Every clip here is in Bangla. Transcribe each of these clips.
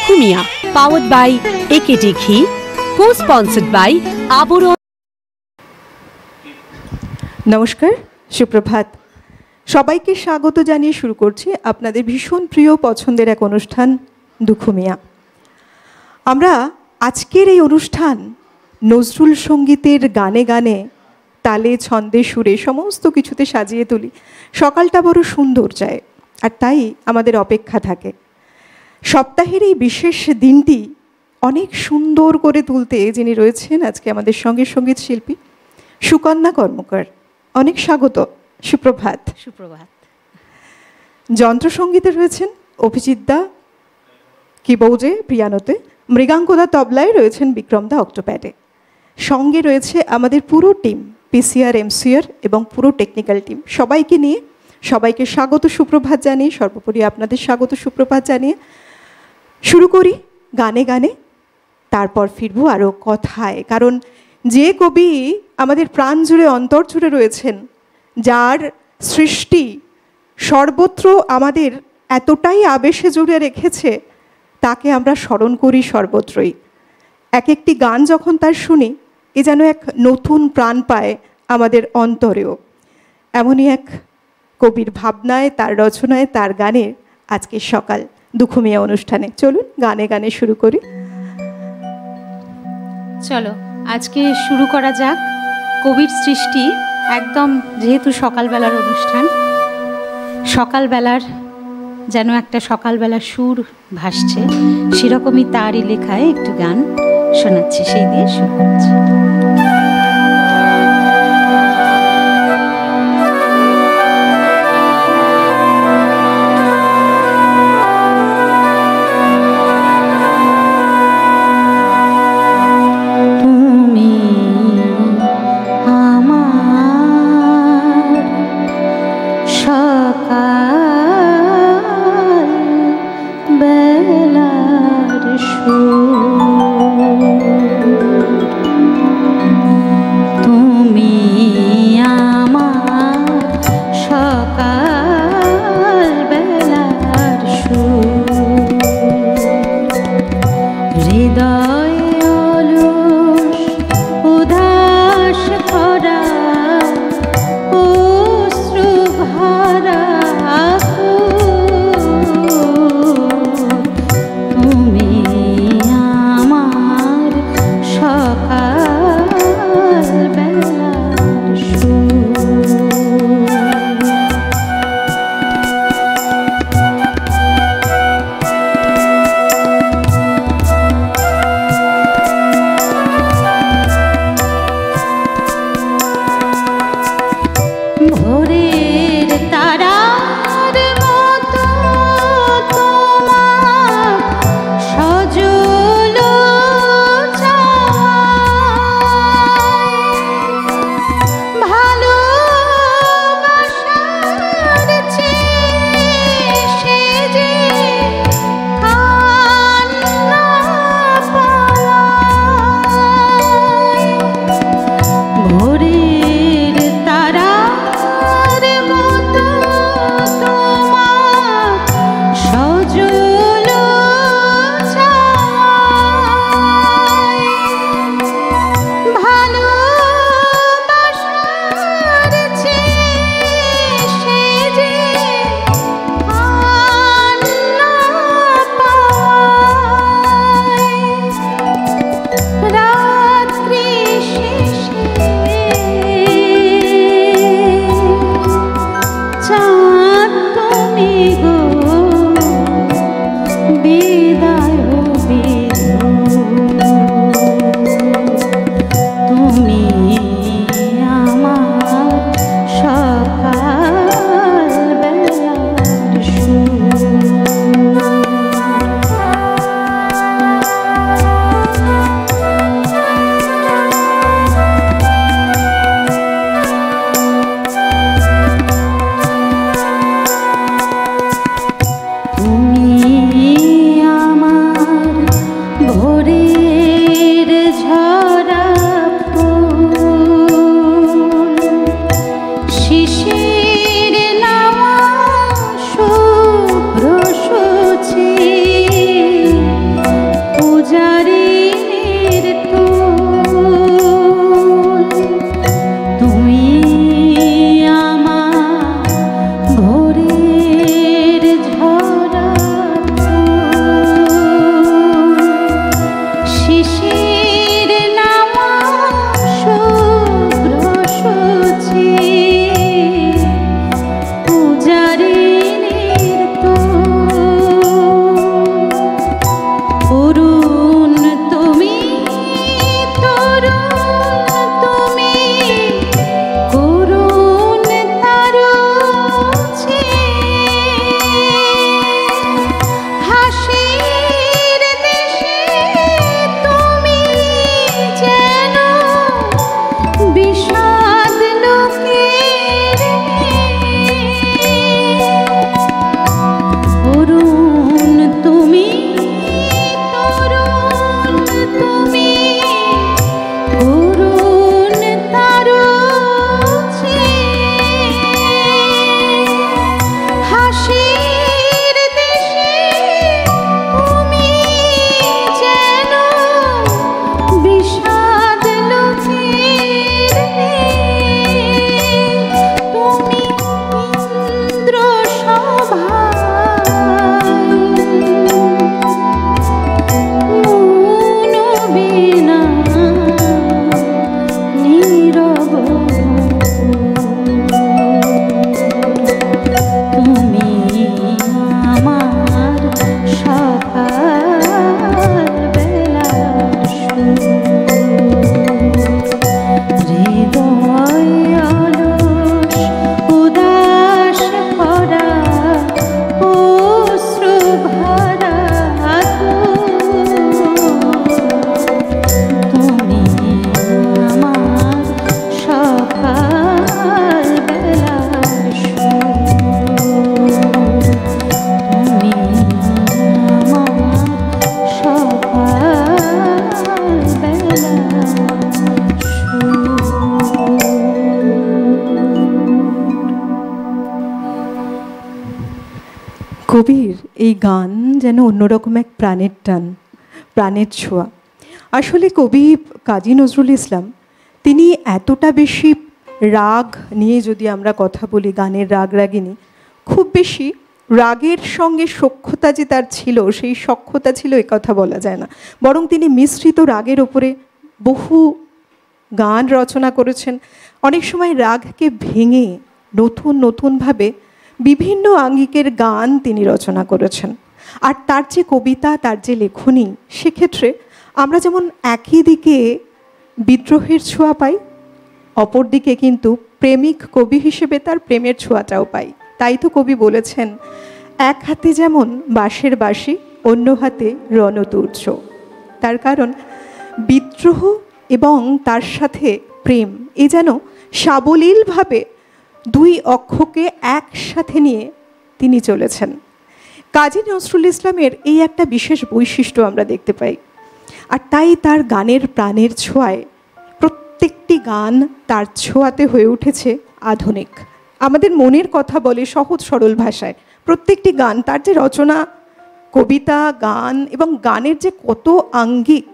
Dukhumia, powered by AKT Ghee, co-sponsored by আবরণ। নমস্কার, সুপ্রভাত। সবাইকে স্বাগত জানিয়ে শুরু করছি আপনাদের ভীষণ প্রিয় পছন্দের এক অনুষ্ঠান দুখুমিয়া। আমরা আজকের এই অনুষ্ঠান নজরুল সঙ্গীতের গানে গানে, তালে ছন্দে সুরে সমস্ত কিছুতে সাজিয়ে তুলি। সকালটা বড় সুন্দর যায়, আর তাই আমাদের অপেক্ষা থাকে সপ্তাহের এই বিশেষ দিনটি অনেক সুন্দর করে তুলতে যিনি রয়েছেন আজকে আমাদের সঙ্গে, সঙ্গীত শিল্পী সুকন্যা কর্মকার। অনেক স্বাগত, সুপ্রভাত। সুপ্রভাত। যন্ত্রসঙ্গীতে রয়েছেন অভিজিৎ দা কিবোর্ডে, পিয়ানোতে, মৃগাঙ্কদা তবলায় রয়েছেন বিক্রমদা অক্টোপ্যাডে। সঙ্গে রয়েছে আমাদের পুরো টিম, পিসিআর, এমসিআর এবং পুরো টেকনিক্যাল টিম। সবাইকে নিয়ে সবাইকে স্বাগত সুপ্রভাত জানিয়ে, সর্বোপরি আপনাদের স্বাগত সুপ্রভাত জানিয়ে শুরু করি গানে গানে, তারপর ফিরবো আরও কথায়। কারণ যে কবি আমাদের প্রাণ জুড়ে, অন্তর জুড়ে রয়েছেন, যার সৃষ্টি সর্বত্র আমাদের এতটাই আবেশে জুড়ে রেখেছে, তাকে আমরা স্মরণ করি সর্বত্রই। এক একটি গান যখন তার শুনি, এ যেন এক নতুন প্রাণ পায় আমাদের অন্তরেও। এমনই এক কবির ভাবনায়, তার রচনায়, তার গানের আজকের সকাল দুখুমিয়া অনুষ্ঠানে। চলুন গানে গানে শুরু করি। চলো আজকে শুরু করা যাক। কবির সৃষ্টি, একদম যেহেতু সকালবেলার অনুষ্ঠান, সকালবেলার যেন একটা সকালবেলার সুর ভাসছে, সেরকমই তারই লেখায় একটু গান শোনাচ্ছি, সেই দিয়ে শুরু করছি। কবির এই গান যেন অন্যরকম এক প্রাণের টান, প্রাণের ছোঁয়া। আসলে কবি কাজী নজরুল ইসলাম তিনি এতটা বেশি রাগ নিয়ে যদি আমরা কথা বলি, গানের রাগ রাগিনী, খুব বেশি রাগের সঙ্গে সখ্যতা যে তার ছিল, সেই সখ্যতা ছিল এ কথা বলা যায় না। বরং তিনি মিশ্রিত রাগের ওপরে বহু গান রচনা করেছেন। অনেক সময় রাগকে ভেঙে নতুন নতুনভাবে বিভিন্ন আঙ্গিকের গান তিনি রচনা করেছেন। আর তার যে কবিতা, তার যে লেখনী, সেক্ষেত্রে আমরা যেমন একই দিকে বিদ্রোহের ছোঁয়া পাই, অপরদিকে কিন্তু প্রেমিক কবি হিসেবে তার প্রেমের ছোঁয়াটাও পাই। তাই তো কবি বলেছেন, এক হাতে যেমন বাঁশের বাঁশি, অন্য হাতে রণতুর্য। তার কারণ বিদ্রোহ এবং তার সাথে প্রেম এ যেন সাবলীলভাবে দুই অক্ষকে একসাথে নিয়ে তিনি চলেছেন। কাজী নজরুল ইসলামের এই একটা বিশেষ বৈশিষ্ট্য আমরা দেখতে পাই। আর তাই তার গানের প্রাণের ছোঁয়ায় প্রত্যেকটি গান তার ছোঁয়াতে হয়ে উঠেছে আধুনিক। আমাদের মনের কথা বলে সহজ সরল ভাষায়। প্রত্যেকটি গান, তার যে রচনা, কবিতা, গান এবং গানের যে কত আঙ্গিক,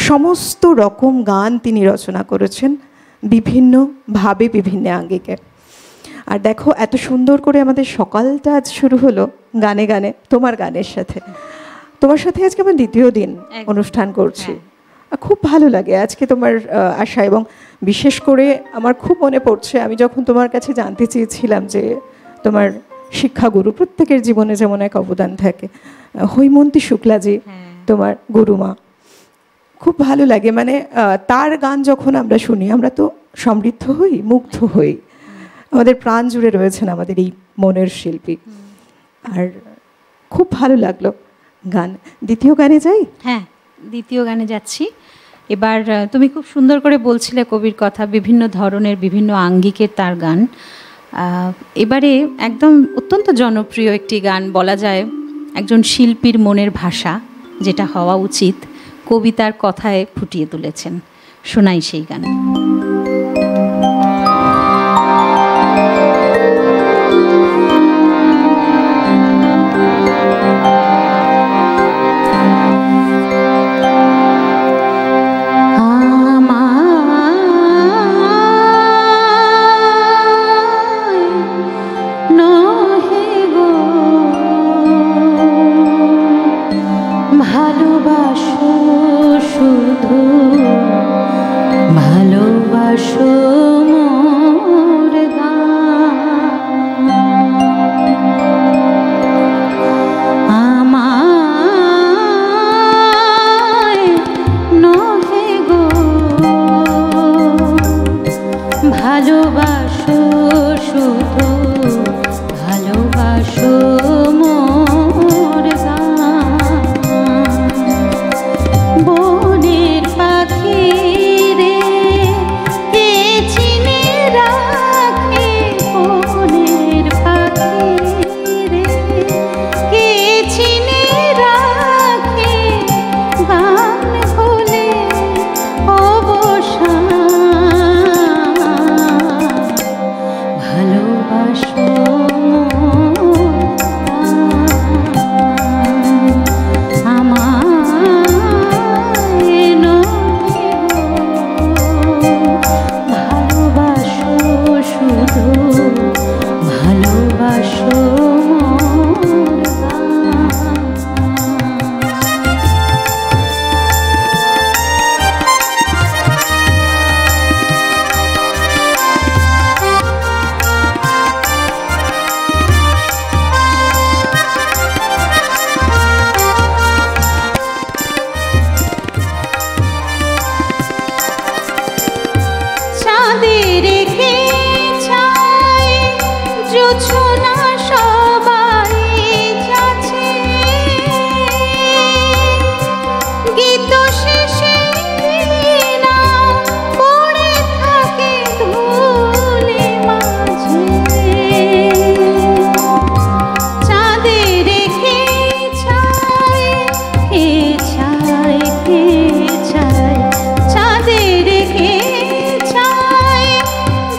সমস্ত রকম গান তিনি রচনা করেছেন বিভিন্নভাবে, বিভিন্ন আঙ্গিকে। আর দেখো, এত সুন্দর করে আমাদের সকালটা আজ শুরু হলো গানে গানে, তোমার গানের সাথে। তোমার সাথে আজকে আমার দ্বিতীয় দিন অনুষ্ঠান করছি। খুব ভালো লাগে আজকে তোমার আশা। এবং বিশেষ করে আমার খুব মনে পড়ছে, আমি যখন তোমার কাছে জানতে চেয়েছিলাম যে তোমার শিক্ষাগুরু, প্রত্যেকের জীবনে যেমন এক অবদান থাকে, হৈমন্তী শুক্লাজি তোমার গুরুমা। খুব ভালো লাগে, মানে তার গান যখন আমরা শুনি আমরা তো সমৃদ্ধ হই, মুগ্ধ হই। আমাদের প্রাণ জুড়ে রয়েছেন আমাদের এই মনের শিল্পী। আর খুব ভালো লাগলো গান। দ্বিতীয় গানে যাই? হ্যাঁ, দ্বিতীয় গানে যাচ্ছি। এবার তুমি খুব সুন্দর করে বলছিলে কবির কথা, বিভিন্ন ধরনের, বিভিন্ন আঙ্গিকের তার গান। এবারে একদম অত্যন্ত জনপ্রিয় একটি গান, বলা যায় একজন শিল্পীর মনের ভাষা যেটা হওয়া উচিত, কবিতার কথায় ফুটিয়ে তুলেছেন। শোনাই সেই গান।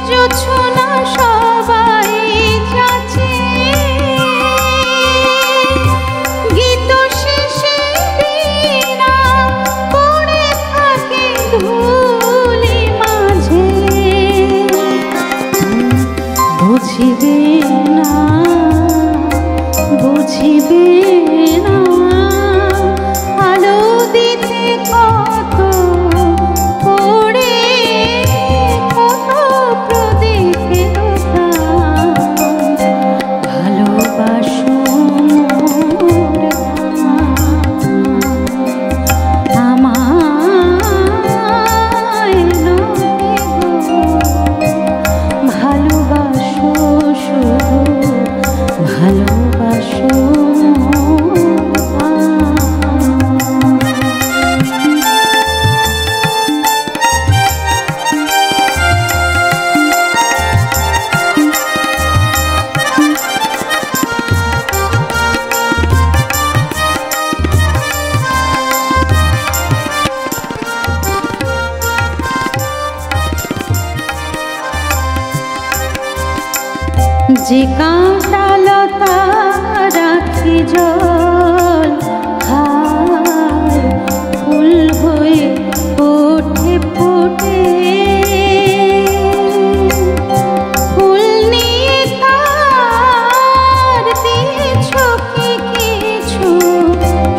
জোছনা সবাই যাচ্ছে বুঝিবে না, বুঝিবে না, আলো দিতে কত পড়ে, কত প্রদীপের প্রাণ, ভালোবাসো মোর আমায় নহে গো, ভালোবাসো শুধু, ভালোবাসো যে কাঁটা লতা রাখি জল খায়, ফুল হয়ে ওঠে ফোটে, ফুল নিয়ে তার দিয়েছ কি কিছু,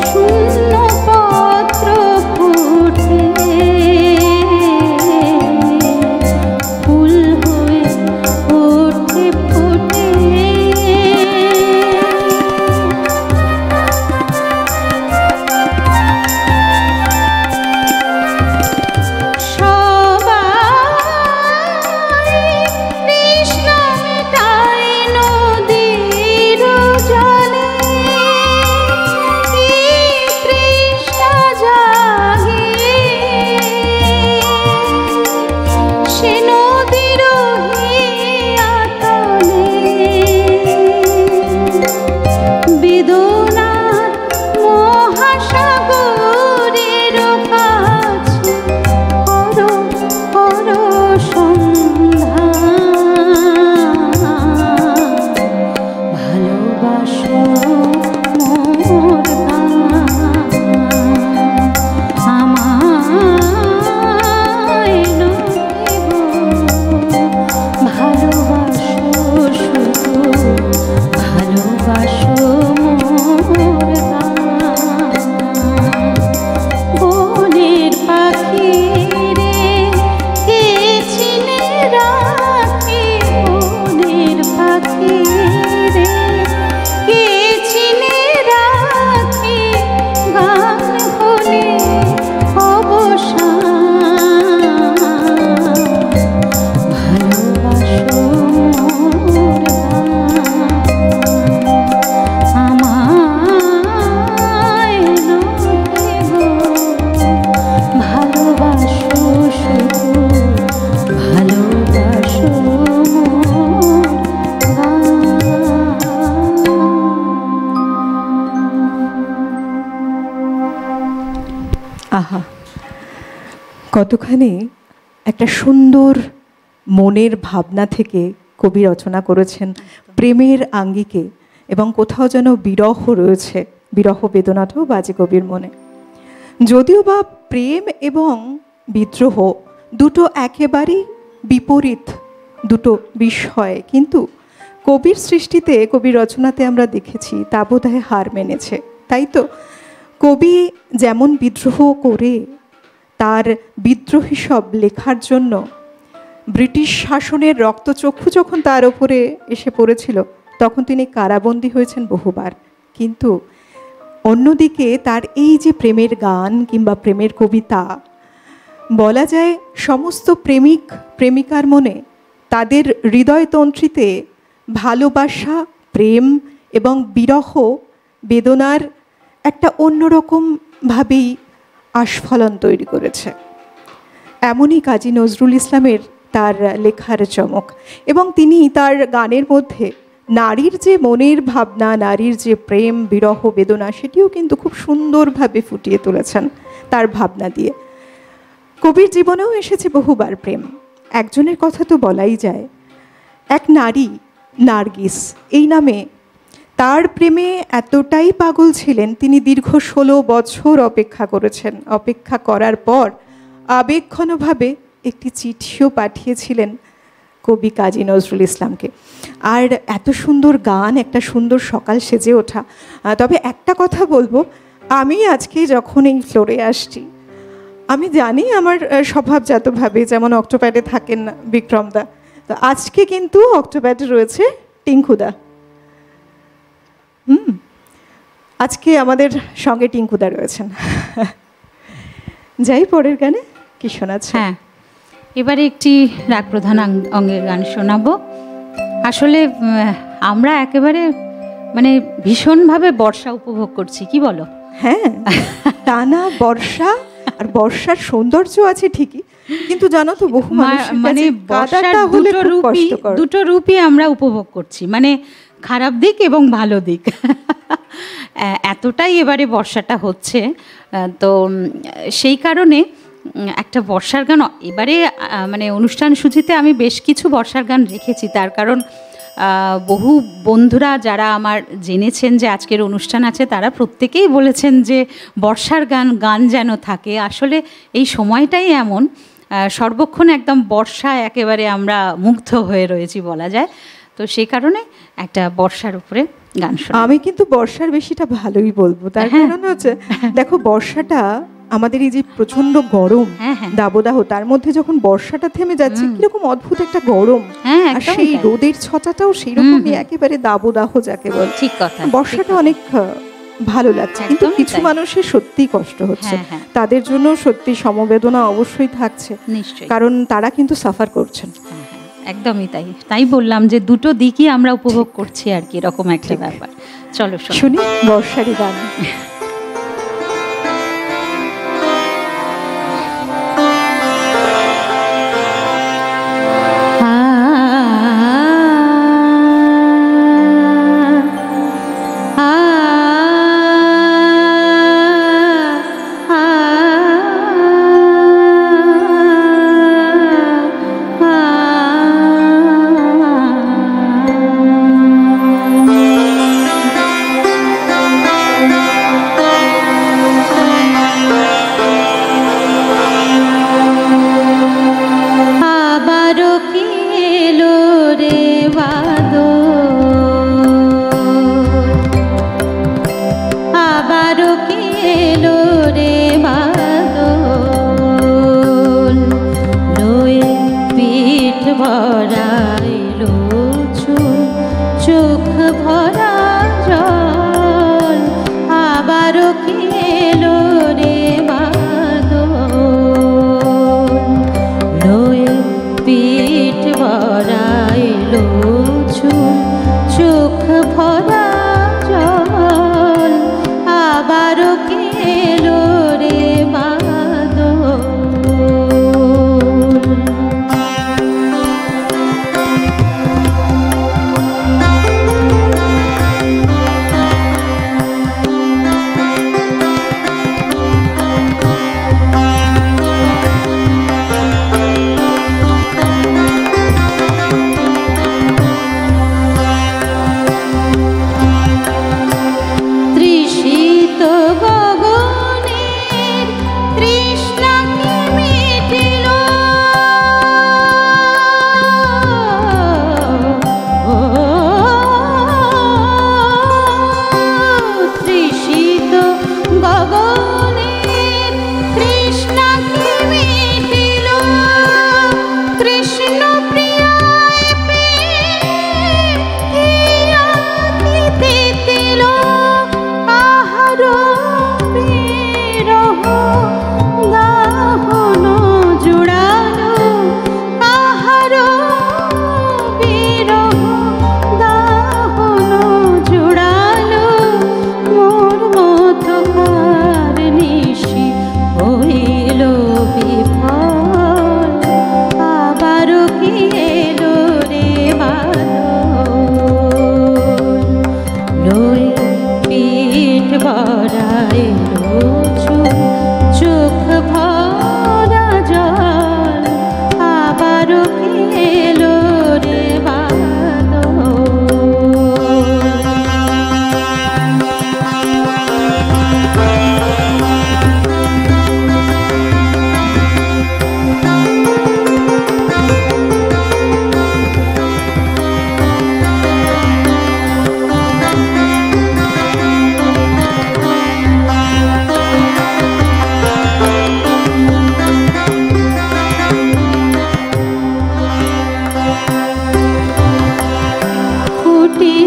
শূন্য পত্র ফুটে, ফুল হয়ে ওঠে ফোটে, সবাই তৃষ্ণা মেটায় নদীর জলে, এই তৃষ্ণা জাগে সে নদীর হিয়াতলে, বেদনার মহাসাগরের কাছে করো করো সন্ধান, ভালোবাসো মোর আমায় নহে গো, ভালোবাসো শুধু, ভালোবাসো মোর বনের পাখি রে কে চিনে রাখে, বনের পাখি রে কে চিনে রাখে, গান হলে অবসান, ভালোবাসো মোর আমায় নহে গো, ভালোবাসো শুধু, ভালোবাসো মোর আহা, কতখানি একটা সুন্দর মনের ভাবনা থেকে কবি রচনা করেছেন প্রেমের আঙ্গিকে, এবং কোথাও যেন বিরহ রয়েছে, বিরহ বেদনাটাও বাজে কবির মনে। যদিও বা প্রেম এবং বিদ্রোহ দুটো একেবারেই বিপরীত দুটো বিষয়, কিন্তু কবির সৃষ্টিতে, কবির রচনাতে আমরা দেখেছি তা বোধহয় হার মেনেছে। তাই তো কবি যেমন বিদ্রোহ করে তার বিদ্রোহী সব লেখার জন্য ব্রিটিশ শাসনের রক্তচক্ষু যখন তার ওপরে এসে পড়েছিল, তখন তিনি কারাবন্দী হয়েছেন বহুবার। কিন্তু অন্যদিকে তার এই যে প্রেমের গান কিংবা প্রেমের কবিতা, বলা যায় সমস্ত প্রেমিক প্রেমিকার মনে তাদের হৃদয়তন্ত্রীতে ভালোবাসা, প্রেম এবং বিরহ বেদনার একটা অন্যরকমভাবেই আস্ফলন তৈরি করেছে। এমনই কাজী নজরুল ইসলামের তার লেখার চমক, এবং তিনি তার গানের মধ্যে নারীর যে মনের ভাবনা, নারীর যে প্রেম বিরহ বেদনা, সেটিও কিন্তু খুব সুন্দরভাবে ফুটিয়ে তুলেছেন তার ভাবনা দিয়ে। কবির জীবনেও এসেছে বহুবার প্রেম। একজনের কথা তো বলাই যায়, এক নারী নার্গিস এই নামে, তার প্রেমে এতটাই পাগল ছিলেন তিনি দীর্ঘ 16 বছর অপেক্ষা করেছেন। অপেক্ষা করার পর আবেগঘনভাবে একটি চিঠিও পাঠিয়েছিলেন কবি কাজী নজরুল ইসলামকে। আর এত সুন্দর গান, একটা সুন্দর সকাল সেজে ওঠা। তবে একটা কথা বলবো, আমি আজকে যখন এই ফ্লোরে আসছি, আমি জানি আমার স্বভাবজাতভাবে যেমন অক্টোপ্যাডে থাকেন না বিক্রমদা, তো আজকে কিন্তু অক্টোপ্যাডে রয়েছে টিঙ্কুদা। আজকে আমাদের সঙ্গে টিঙ্কুদা রয়েছেন। যাই পরের গানে কি শোনাচ্ছে? হ্যাঁ, এবারে একটি রাগ প্রধান অঙ্গের গান শোনাবো। আসলে আমরা একেবারে মানে ভীষণভাবে বর্ষা উপভোগ করছি, কি বলো? হ্যাঁ, টানা বর্ষা, আর বর্ষার সৌন্দর্য আছে ঠিকই, কিন্তু জানো তো বহু মানে বর্ষার দুটো রূপই আমরা উপভোগ করছি, মানে খারাপ দিক এবং ভালো দিক। এতটাই এবারে বর্ষাটা হচ্ছে, তো সেই কারণে একটা বর্ষার গান এবারে মানে অনুষ্ঠান সূচিতে আমি বেশ কিছু বর্ষার গান রেখেছি। তার কারণ বহু বন্ধুরা যারা আমার জেনেছেন যে আজকের অনুষ্ঠান আছে, তারা প্রত্যেকেই বলেছেন যে বর্ষার গান যেন থাকে। আসলে এই সময়টাই এমন, সর্বক্ষণ একদম বর্ষায় একেবারে আমরা মুগ্ধ হয়ে রয়েছি বলা যায়। তো সেই কারণে একটা বর্ষার উপরে গান শোনা। আমি কিন্তু বর্ষার বেশিটা ভালোই বলবো, তার কারণ হচ্ছে দেখো বর্ষাটা আমাদের এই যে প্রচন্ড গরম দাবদাহ, তার মধ্যে যখন বর্ষাটা থেমে যাচ্ছে কিরকম অদ্ভুত একটা গরম, আর সেই রোদের ছটাটাও সেই রকমই একেবারে দাবদাহ যাকে বল। ঠিক কথা, বর্ষাটা অনেক ভালো লাগছে, কিন্তু কিছু মানুষের সত্যিই কষ্ট হচ্ছে, তাদের জন্য সত্যি সমবেদনা অবশ্যই থাকছে, কারণ তারা কিন্তু সাফার করছেন। একদমই তাই বললাম যে দুটো দিকই আমরা উপভোগ করছি আর কি, এরকম একটা ব্যাপার। চলো শুনি বর্ষারই গান।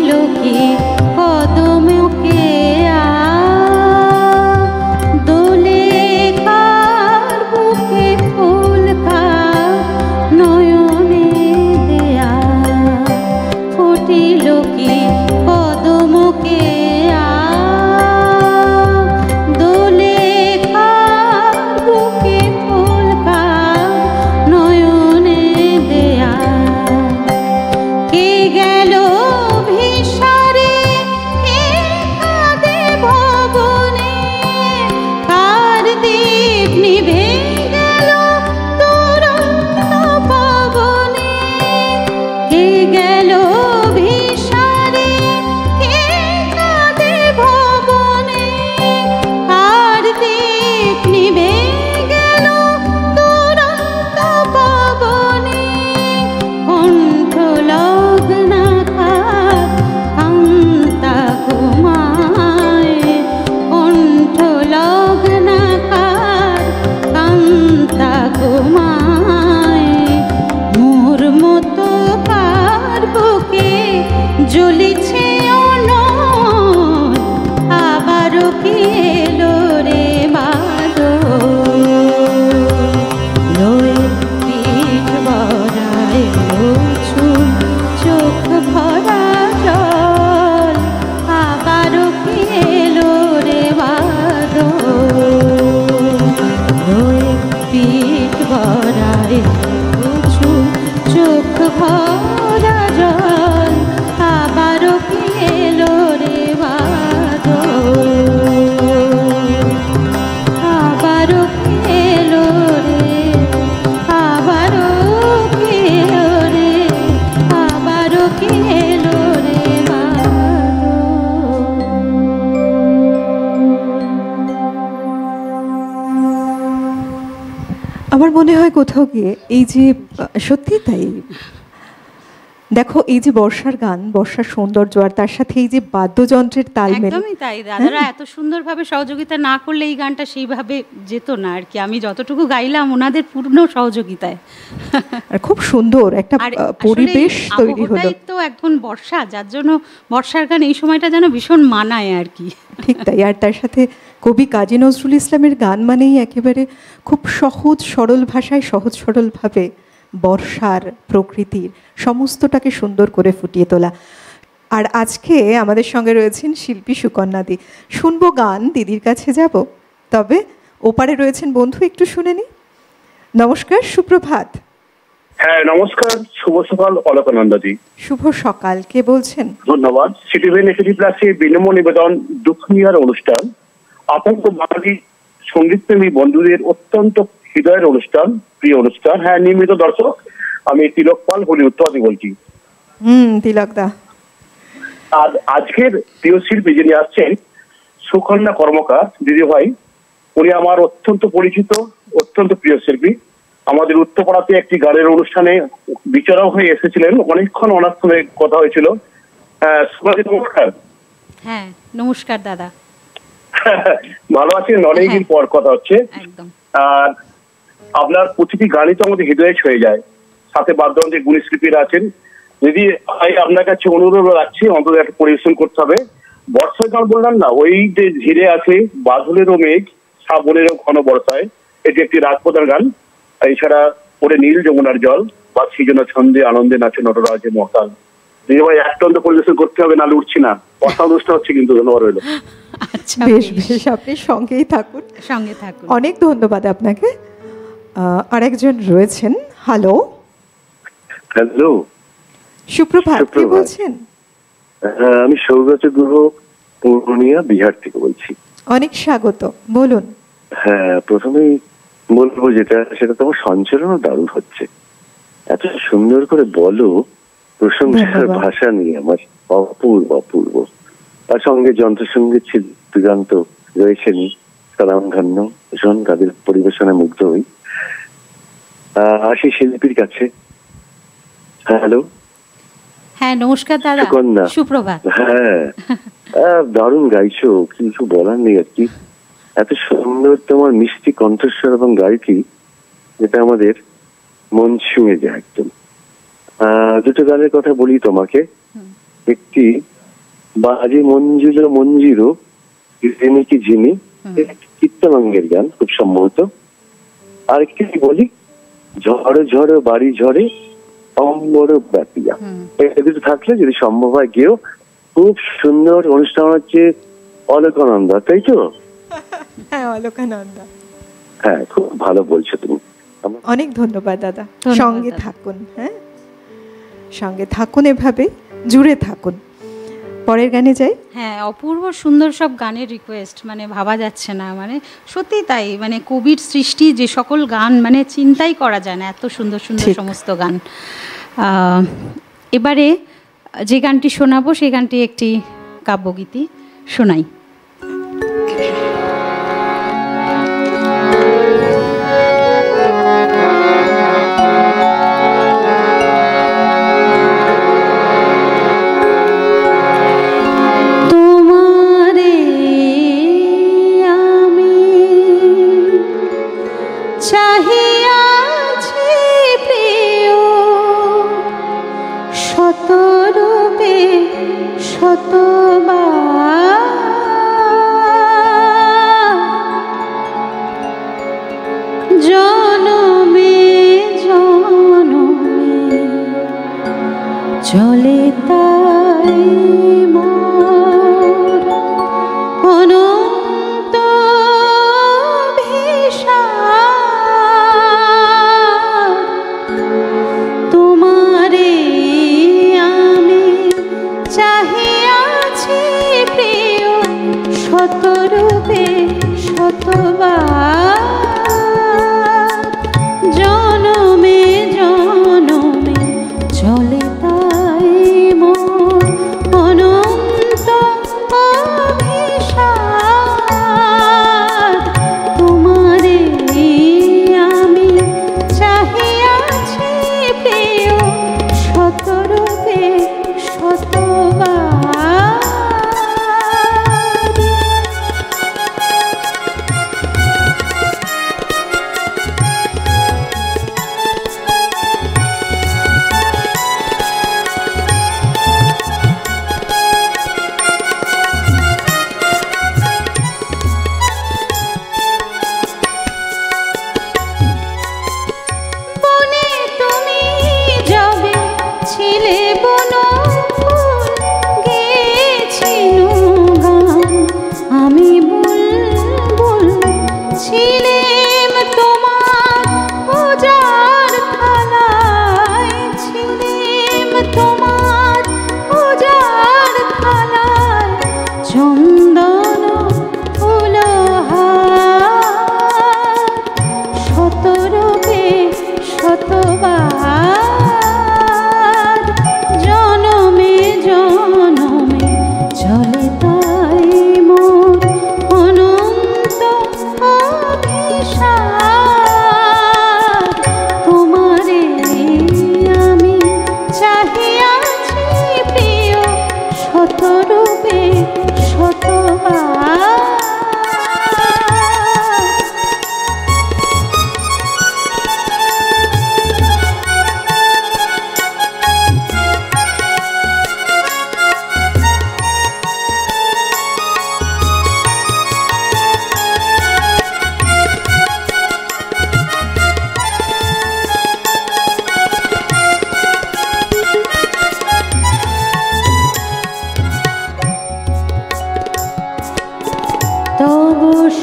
ফুটিল কি কদমকে দোলে কার বুকে ফুল কার নয়নে দেয়া ফুটিল কি কদমকে দোলে কার বুকে ফুল কার নয়নে দেয়া কে গেল ভিসারে কে কাঁদে ভবনে কার দীপ নিভে গেল দুরন্ত পবনে কে গেল ভিসারে কে কাঁদে ভবনে কার দীপ নিভে গেল দুরন্ত পবনে কণ্ঠ লগ্নাকার কান্তা ঘুমায় কণ্ঠ লগ্নাকার কান্তা ঘুমায় মোর মতো কার বুকে জ্বলিছে অনল আবারও কি এলো রে বাদল লয়ে পিঠ ভরায় চুল চোখ ভরা জল আবারও কি এলো রে বাদল লয়ে পিঠ ভরায় চুল চোখ ভরা জল আবারও কি এলো রে বাদল আবারও কি এলো রে আবারও কি এলো রে আবারও কি এলো রে আমার মনে হয় কোথাও গিয়ে এই যে সত্যি তাই দেখো এই যে বর্ষার গান বর্ষার সৌন্দর্য আর তার সাথে এই যে বাদ্যযন্ত্রের তালমেল একদমই তাই দাদারা এত সুন্দরভাবে সহযোগিতা না করলে এই গানটা সেইভাবে যেত না আর কি আমি যতটুকু গাইলাম ওনাদের পূর্ণ সহযোগিতায় আর খুব সুন্দর একটা আর পরিবেশ তৈরি হলো আবহাওয়াটাই তো এখন বর্ষা যার জন্য বর্ষার গান এই সময়টা যেন ভীষণ মানায় আর কি ঠিক তাই আর তার সাথে কবি কাজী নজরুল ইসলামের গান মানেই একেবারে খুব সহজ সরল ভাষায় সহজ সরলভাবে বর্ষার প্রকৃতির সমস্তটাকে সুন্দর করে ফুটিয়ে তোলা আর আজকে আমাদের সঙ্গে রয়েছেন শিল্পী সুকন্যাদি শুনবো গান দিদির কাছে যাব তবে ওপারে রয়েছেন বন্ধু একটু শুনে নি নমস্কার সুপ্রভাত হ্যাঁ নমস্কার শুভ সকাল অলকানন্দাজি শুভ সকাল কে বলছেন ধন্যবাদ সিটিভেন এসিডি প্লাসে বিনম্র নিবেদন দুঃখিয়ার অনুষ্ঠান আপঙ্ক বাঙালি সঙ্গীতপ্রেমী বন্ধুদের অত্যন্ত হৃদয়ের অনুষ্ঠান প্রিয় অনুষ্ঠান হ্যাঁ নিয়মিত দর্শক আমি তিলক পাল বলি উত্তরাদি বলছি তিলকদা আর আজকের প্রিয় শিল্পী যিনি আসছেন সুকন্যা কর্মকার দিদিভাই উনি আমার অত্যন্ত পরিচিত অত্যন্ত প্রিয় শিল্পী আমাদের উত্তরপাড়াতে একটি গানের অনুষ্ঠানে বিচারক হয়ে এসেছিলেন অনেকক্ষণ ওনার সঙ্গে কথা হয়েছিল নমস্কার হ্যাঁ নমস্কার দাদা ভালো আছেন অনেকদিন পর কথা হচ্ছে একদম আর আপনার প্রতিটি গানই তো আমাদের হৃদয়ে ছুঁয়ে যায় সাথে বাদ্যযন্ত্রের গুণী শিল্পীরা আছেন যদি আপনার কাছে অনুরোধ রাখছি অন্তত একটা পরিবেশন করতে হবে বর্ষার গান বললাম না ওই যে ঝিরে আছে বাদলেরও মেঘ শ্রাবণেরও ঘন বর্ষায় এটি একটি রাজপথের গান এছাড়া পরে নীল যমুনার জল বা সৃজন ছন্দে আনন্দে নাচে নটরাজে মহতাল দিদিভাই একটা অন্ত পরিবেশন করতে হবে নাহলে উঠছি না অসাদুষ্ট হচ্ছে কিন্তু ধন্যবাদ রইল আচ্ছা বেশ বেশ আপনি সঙ্গেই থাকুন সঙ্গে থাকুন অনেক ধন্যবাদ আপনাকে আরেকজন রয়েছেন হ্যালো হ্যালো সুপ্রভাত কে বলছেন আমি সৌগত গুহ পূর্ণিয়া বিহার থেকে বলছি অনেক স্বাগত বলুন হ্যাঁ প্রথমেই বলবো যেটা সেটা তোমার সঞ্চালনও দারুণ হচ্ছে এত সুন্দর করে বলো প্রশংসার ভাষা নিয়ে আমার অপূর্ব অপূর্ব তার সঙ্গে যন্ত্রসঙ্গীত শিল্পীগান তো রয়েছেনই সালাম খান্ন ভীষণ তাদের পরিবেশনে মুগ্ধ হই আসি শিল্পীর কাছে হ্যালো হ্যাঁ নমস্কার দাদা সুকন্যা সুপ্রভাত হ্যাঁ দারুণ গাইছো কিছু বলার নেই আর কি এত সুন্দর তোমার মিষ্টি কণ্ঠস্বর এবং গায়কি যেটা আমাদের মন ছুঁয়ে যায় একদম দুটো গানের কথা বলি তোমাকে একটি বাজে মঞ্জুলো মঞ্জিরো যিনি কি যিনি, চিত্তরঙ্গের গান খুব সম্ভবত। আর কি বলি, ঝড়ে ঝড়ে বাড়ি ঝড়ে অম্বর ব্যাপিয়া, এই দুটো থাকলে যদি সম্ভব হয় গিয়েও। খুব সুন্দর অনুষ্ঠান হচ্ছে অলকানন্দা, তাই তো? হ্যাঁ, অলকানন্দা। হ্যাঁ, খুব ভালো বলছো তুমি। অনেক ধন্যবাদ দাদা, সঙ্গে থাকুন। হ্যাঁ, সঙ্গে থাকুন, এভাবে জুড়ে থাকুন। পরের গানে যাই। হ্যাঁ, অপূর্ব সুন্দর সব গানের রিকোয়েস্ট, মানে ভাবা যাচ্ছে না, মানে সত্যি তাই, মানে কবির সৃষ্টি যে সকল গান মানে চিন্তাই করা যায় না, এত সুন্দর সুন্দর সমস্ত গান। এবারে যে গানটি শোনাবো সেই গানটি একটি কাব্যগীতি, শোনাই। চলে তাই মোর অনন্ত ভিসার, তোমারে আমি চাহিয়াছি প্রিয় শতরূপে শতবার, জনমে জনমে চলে তাই মোর অনন্ত অভিসার, তোমারে আমি চাহিয়াছি প্রিয় শতরূপে শতবার।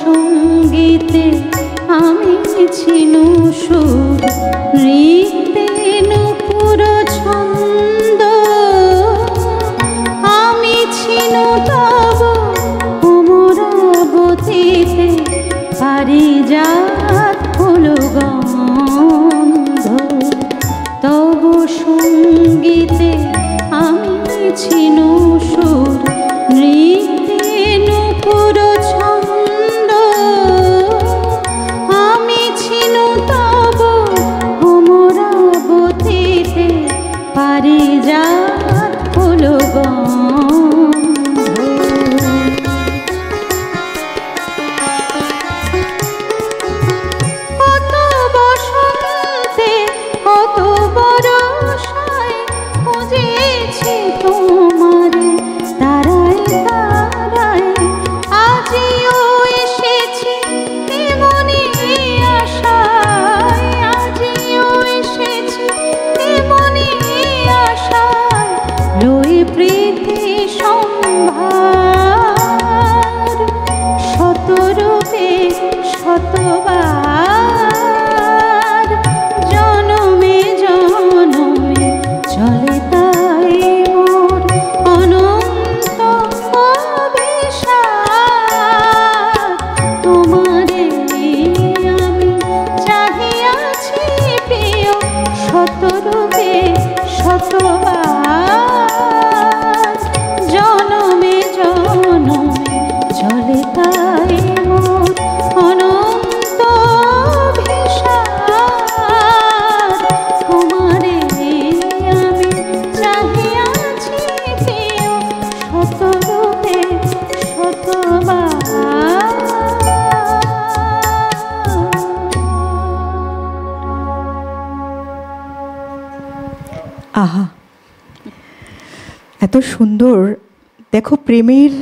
সঙ্গীতে আমি ছিনু সুর, নৃত্যে নুপুর ছন্দ, আমি ছিনু তব অমরাবতীতে পারিজাত হলো গন্ধ, তব সঙ্গীতে আমি ছিনু সুর, নৃত্যে নুপুর ছন্দ, আমি ছিনু তব অমরাবতীতে পারিজাত হলো গন্ধ। কত বসন্তে কত বরষায় খুঁজেছি তোমার শতবার জনমে জনমে চলে তাই মোর অনন্ত অভিসার। তোমারে আমি চাহিয়াছি প্রিয় শতরূপে শতবার জনমে জনমে চলে তাই মোর অনন্ত অভিসার। তোমারে আমি চাহিয়াছি প্রিয় শতরূপে শতবার। আহা, এত সুন্দর। দেখো প্রেমের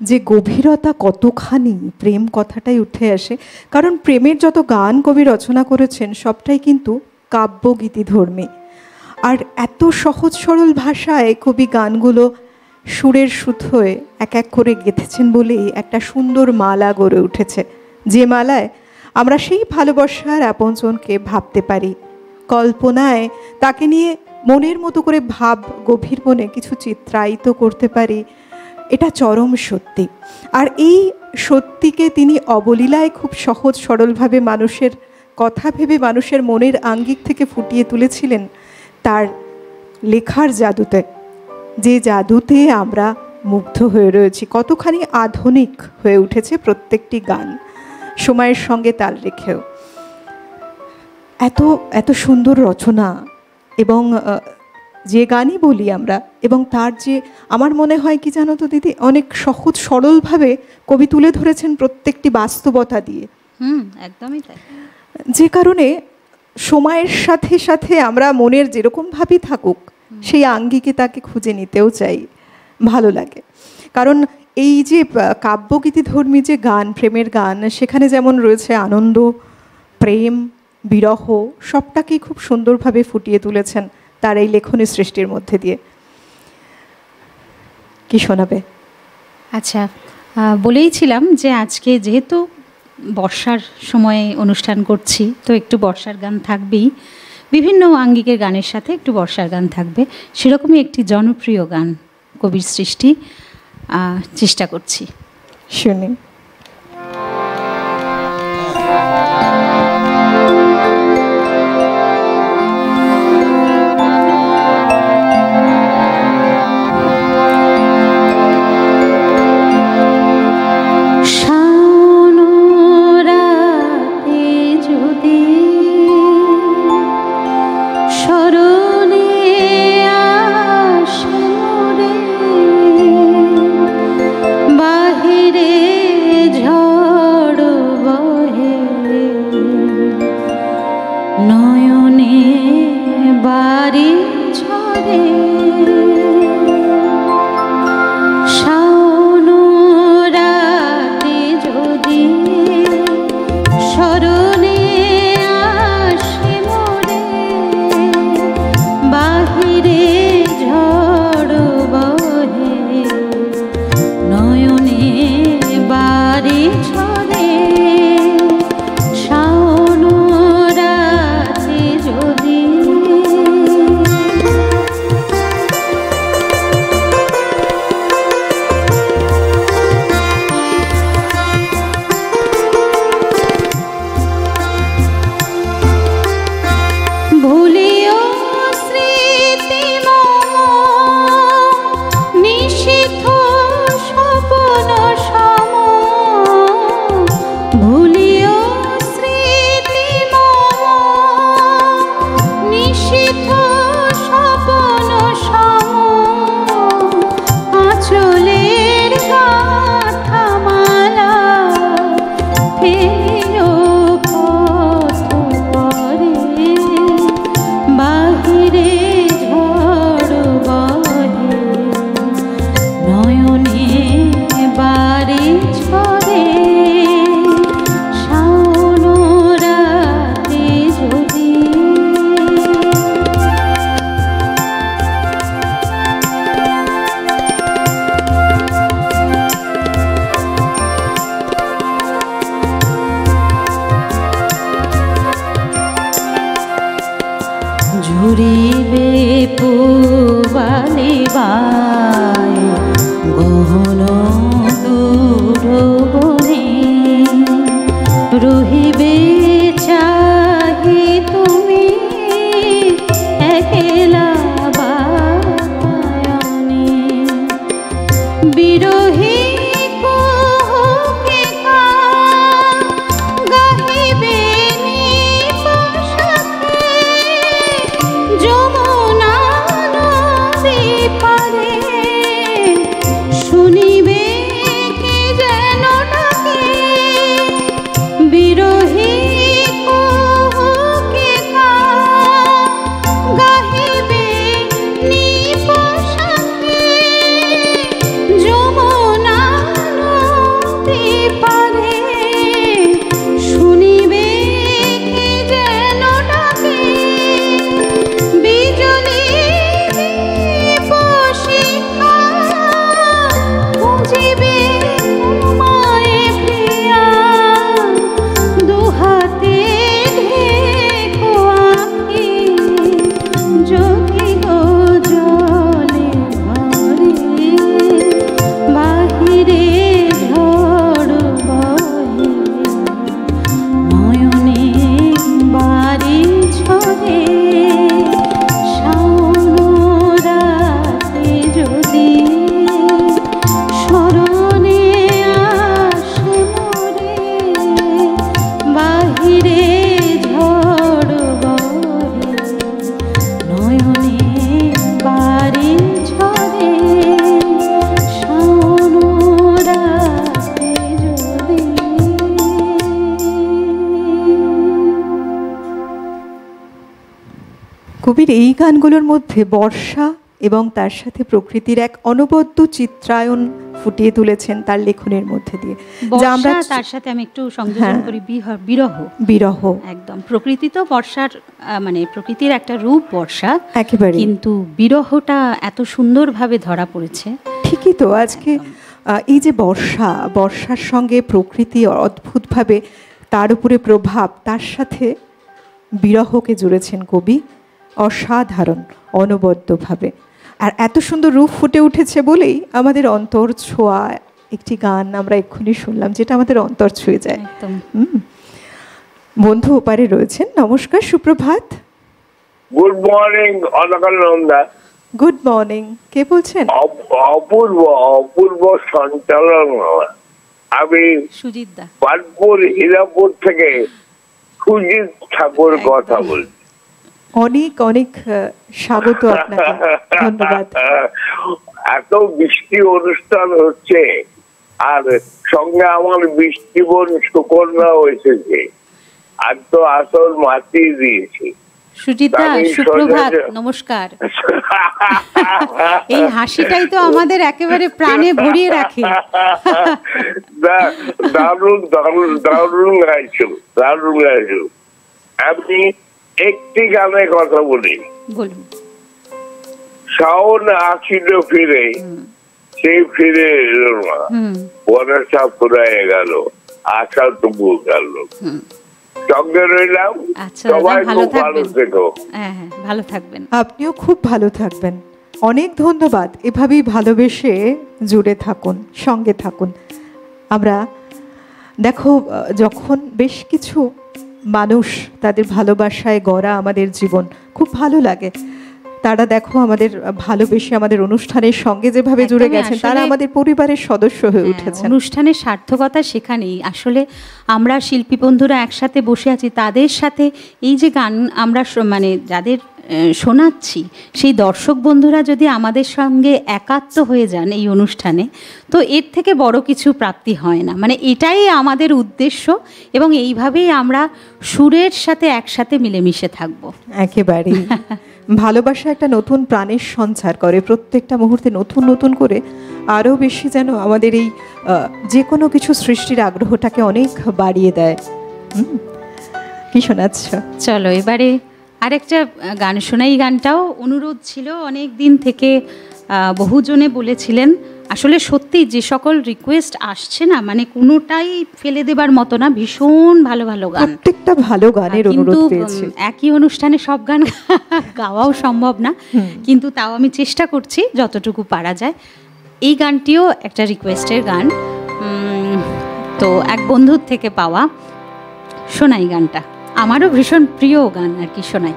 যে গভীরতা কতখানি, প্রেম কথাটাই উঠে আসে। কারণ প্রেমের যত গান কবি রচনা করেছেন সবটাই কিন্তু কাব্যগীতিধর্মী। আর এত সহজ সরল ভাষায় কবি গানগুলো সুরের সুতোয় এক এক করে গেঁথেছেন বলেই একটা সুন্দর মালা গড়ে উঠেছে, যে মালায় আমরা সেই ভালোবাসার আপনজনকে ভাবতে পারি, কল্পনায় তাকে নিয়ে মনের মতো করে ভাব গভীর মনে কিছু চিত্রায়িত করতে পারি। এটা চরম সত্যি। আর এই সত্যিকে তিনি অবলীলায় খুব সহজ সরলভাবে মানুষের কথা ভেবে মানুষের মনের আঙ্গিক থেকে ফুটিয়ে তুলেছিলেন তার লেখার জাদুতে, যে জাদুতে আমরা মুগ্ধ হয়ে রয়েছি। কতখানি আধুনিক হয়ে উঠেছে প্রত্যেকটি গান, সময়ের সঙ্গে তাল রেখেও। এত এত সুন্দর রচনা, এবং যে গানই বলি আমরা, এবং তার যে আমার মনে হয় কি জানো তো দিদি, অনেক সহজ সরলভাবে কবি তুলে ধরেছেন প্রত্যেকটি বাস্তবতা দিয়ে। একদমই তাই। যে কারণে সময়ের সাথে সাথে আমরা মনের যেরকম ভাবই থাকুক সেই আঙ্গিকে তাকে খুঁজে নিতেও চাই, ভালো লাগে। কারণ এই যে কাব্যগীতিধর্মী যে গান, প্রেমের গান, সেখানে যেমন রয়েছে আনন্দ, প্রেম, বিরহ, সবটাকেই খুব সুন্দরভাবে ফুটিয়ে তুলেছেন তার এই লেখনী সৃষ্টির মধ্যে দিয়ে। কি শোনাবে? আচ্ছা, বলেইছিলাম যে আজকে যেহেতু বর্ষার সময়ে অনুষ্ঠান করছি, তো একটু বর্ষার গান থাকবেই, বিভিন্ন আঙ্গিকের গানের সাথে একটু বর্ষার গান থাকবে। সেরকমই একটি জনপ্রিয় গান কবির সৃষ্টি চেষ্টা করছি, শুনি। বাহিরে বিরোহী কুহুকে গাহিবে নিপসাতে, যমুনা নদী পারে শুনিবে কে যেন ডাকে। বিরোহী কুহুকে গাহিবে নিপসাতে, যমুনা নদী পারে শুনিবে কে যেন ডাকে। বিজলী দীপশিখা পুজিবে তোমায় প্রিয়া, দুহাতে ঢেকো আঁখি যদি গো জলে ভরে। বাহিরে ঝড় বহে নয়নে বাড়ি ঝরে, শাওন রাতে যদি স্মরণে আসে মোরে। বাহিরে ঝড় বহে নয়নে বাড়ি ঝরে, শাওন রাতে যদি। কবির এই গানগুলোর মধ্যে বর্ষা এবং তার সাথে প্রকৃতির এক অনবদ্য চিত্রায়ন ফুটিয়ে তুলেছেন তার লেখনের মধ্যে দিয়ে, যা আমরা বর্ষা, তার সাথে আমি একটু সংযোজন করি বিরহ। বিরহ একদম, প্রকৃতি তো বর্ষার মানে প্রকৃতির একটা রূপ বর্ষা, একেবারে। কিন্তু বিরহটা এত সুন্দরভাবে ধরা পড়েছে। ঠিকই তো। আজকে এই যে বর্ষার সঙ্গে প্রকৃতি অদ্ভুতভাবে তার উপরে প্রভাব, তার সাথে বিরহকে জুড়েছেন কবি অসাধারণ অনবদ্যভাবে। আর এত সুন্দর রূপ ফুটে উঠেছে বলেই আমাদের অন্তর ছোঁয়া একটি গান আমরা এক্ষুনি শুনলাম, যেটা আমাদের অন্তর ছুঁয়ে যায়। একদম। বন্ধু ওপারে রয়েছেন, নমস্কার, সুপ্রভাত। Good morning Alakananda. Good morning, কে বলছেন? অপূর্ব সঞ্চালন। আমি সুজিত দা, পানপুর হীরাপুর থেকে সুজিত ঠাকুর কথা বলছি। অনেক অনেক স্বাগত আপনাকে, ধন্যবাদ। এত বৃষ্টি অনুষ্ঠান হচ্ছে, আর সঙ্গে আমার বৃষ্টি বোন সুকন্যাও এসেছে। আর তো আসল মাতি দিয়েছি। সুজিত দা, সুপ্রভাত, নমস্কার। এই হাসিটাই তো আমাদের একেবারে প্রাণে ভরিয়ে রাখে। দারুণ দারুণ দারুণ গাইছো, দারুণ গাইছো। আমি একটি গানের কথা বলি। বলুন। শাওন আসিল ফিরে, সেই ফিরে এলো না, বর্ষা ফুরায় গেল, আশা তবু গেল। সঙ্গে রইলাম। আচ্ছা, সবাই ভালো খুব ভালো থাকবেন। থেকো। হ্যাঁ হ্যাঁ, ভালো থাকবেন। আপনিও খুব ভালো থাকবেন। অনেক ধন্যবাদ। এভাবেই ভালোবেসে জুড়ে থাকুন, সঙ্গে থাকুন। আমরা দেখো, যখন বেশ কিছু মানুষ তাদের ভালোবাসায় গড়া আমাদের জীবন খুব ভালো লাগে, তারা দেখো আমাদের ভালোবেসে আমাদের অনুষ্ঠানের সঙ্গে যেভাবে জুড়ে গেছেন, তারা আমাদের পরিবারের সদস্য হয়ে উঠেছেন। অনুষ্ঠানের সার্থকতা সেখানেই। আসলে আমরা শিল্পী বন্ধুরা একসাথে বসে আছি, তাদের সাথে এই যে গান আমরা মানে যাদের শোনাচ্ছি, সেই দর্শক বন্ধুরা যদি আমাদের সঙ্গে একাত্ম হয়ে যান এই অনুষ্ঠানে, তো এর থেকে বড় কিছু প্রাপ্তি হয় না। মানে এটাই আমাদের উদ্দেশ্য, এবং এইভাবেই আমরা সুরের সাথে একসাথে মিলেমিশে থাকবো। একেবারেই। ভালোবাসা একটা নতুন প্রাণের সঞ্চার করে, প্রত্যেকটা মুহূর্তে নতুন নতুন করে আরও বেশি যেন আমাদের এই যে কোনো কিছু সৃষ্টির আগ্রহটাকে অনেক বাড়িয়ে দেয়। কি শোনাচ্ছ? চলো এবারে আরেকটা গান শোনাই। গানটাও অনুরোধ ছিল অনেক দিন থেকে, বহুজনে বলেছিলেন। আসলে সত্যি যে সকল রিকোয়েস্ট আসছে না, মানে কোনোটাই ফেলে দেবার মতো না, ভীষণ ভালো ভালো গান, প্রত্যেকটা ভালো গানের অনুরোধ পেয়েছি। একই অনুষ্ঠানে সব গান গাওয়াও সম্ভব না, কিন্তু তাও আমি চেষ্টা করছি যতটুকু পারা যায়। এই গানটিও একটা রিকোয়েস্টের গান, তো এক বন্ধুর থেকে পাওয়া। শোনাই গানটা, আমারও ভীষণ প্রিয় গান আর কি, শোনাই।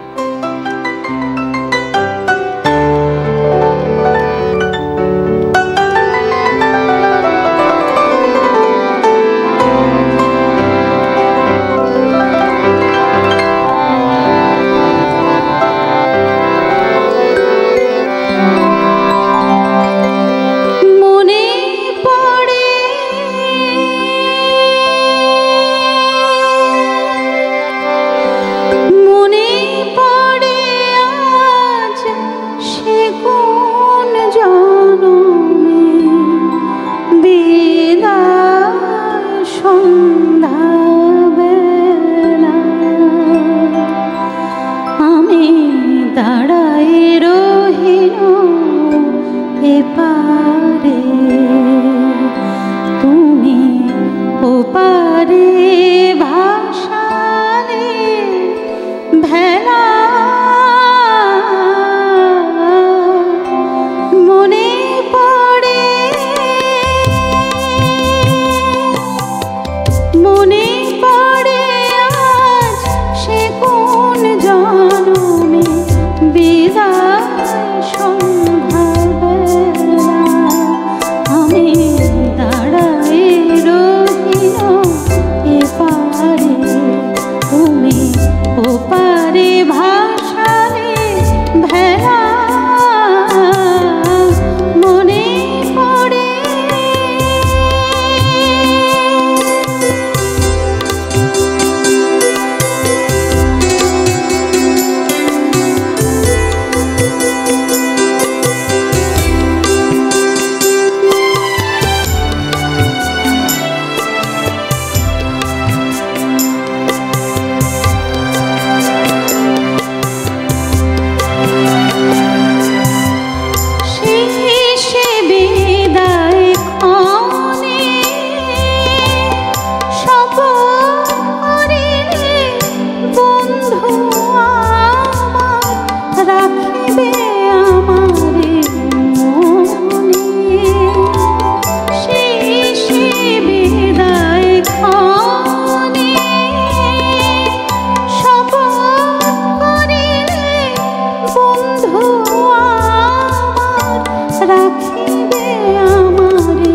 রাখিবে আমারে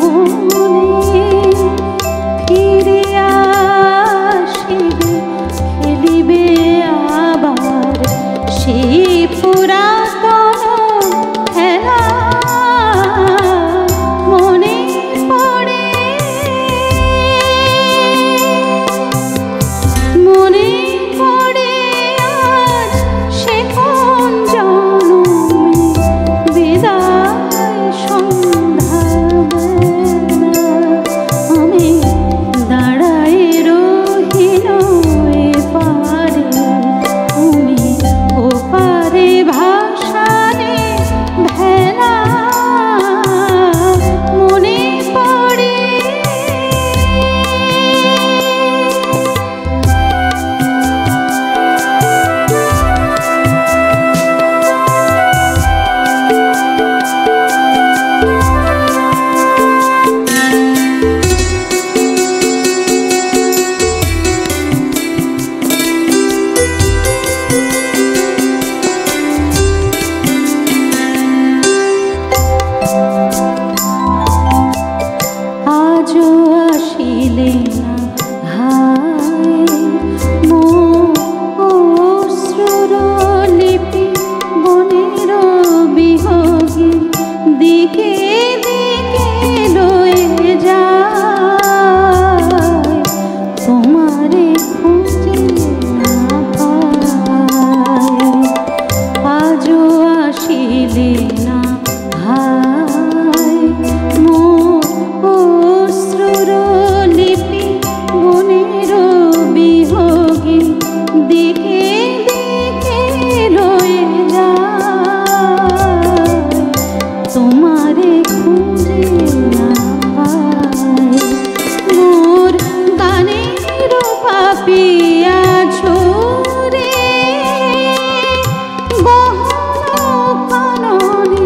মনে, ফিরে আসিবে খেলিবে আবার সেই পুরাতন খেলা মনে পড়ে, মনে পড়ে আজ সে কোন জনমে বিদায় সন্ধ্যাবেলা আমি দাঁড়াই রহিল এপারে, তুমি ওপারে ভাসানে ভেলা মনে পড়ে। আজও আসিলে না হায় অশ্রুর লিপি বনের বিহগে, দিকে দিকে লয়ে যায় তোমারে খুঁজে না পায়। আজও আসিলে না হায় অশ্রুর লিপি বনের বিহগে, দিকে দিকে রয়ে যায় তোমারে খুঁজে না পায়। মোর গানের পাপিয়া ঝরে গহন কাননে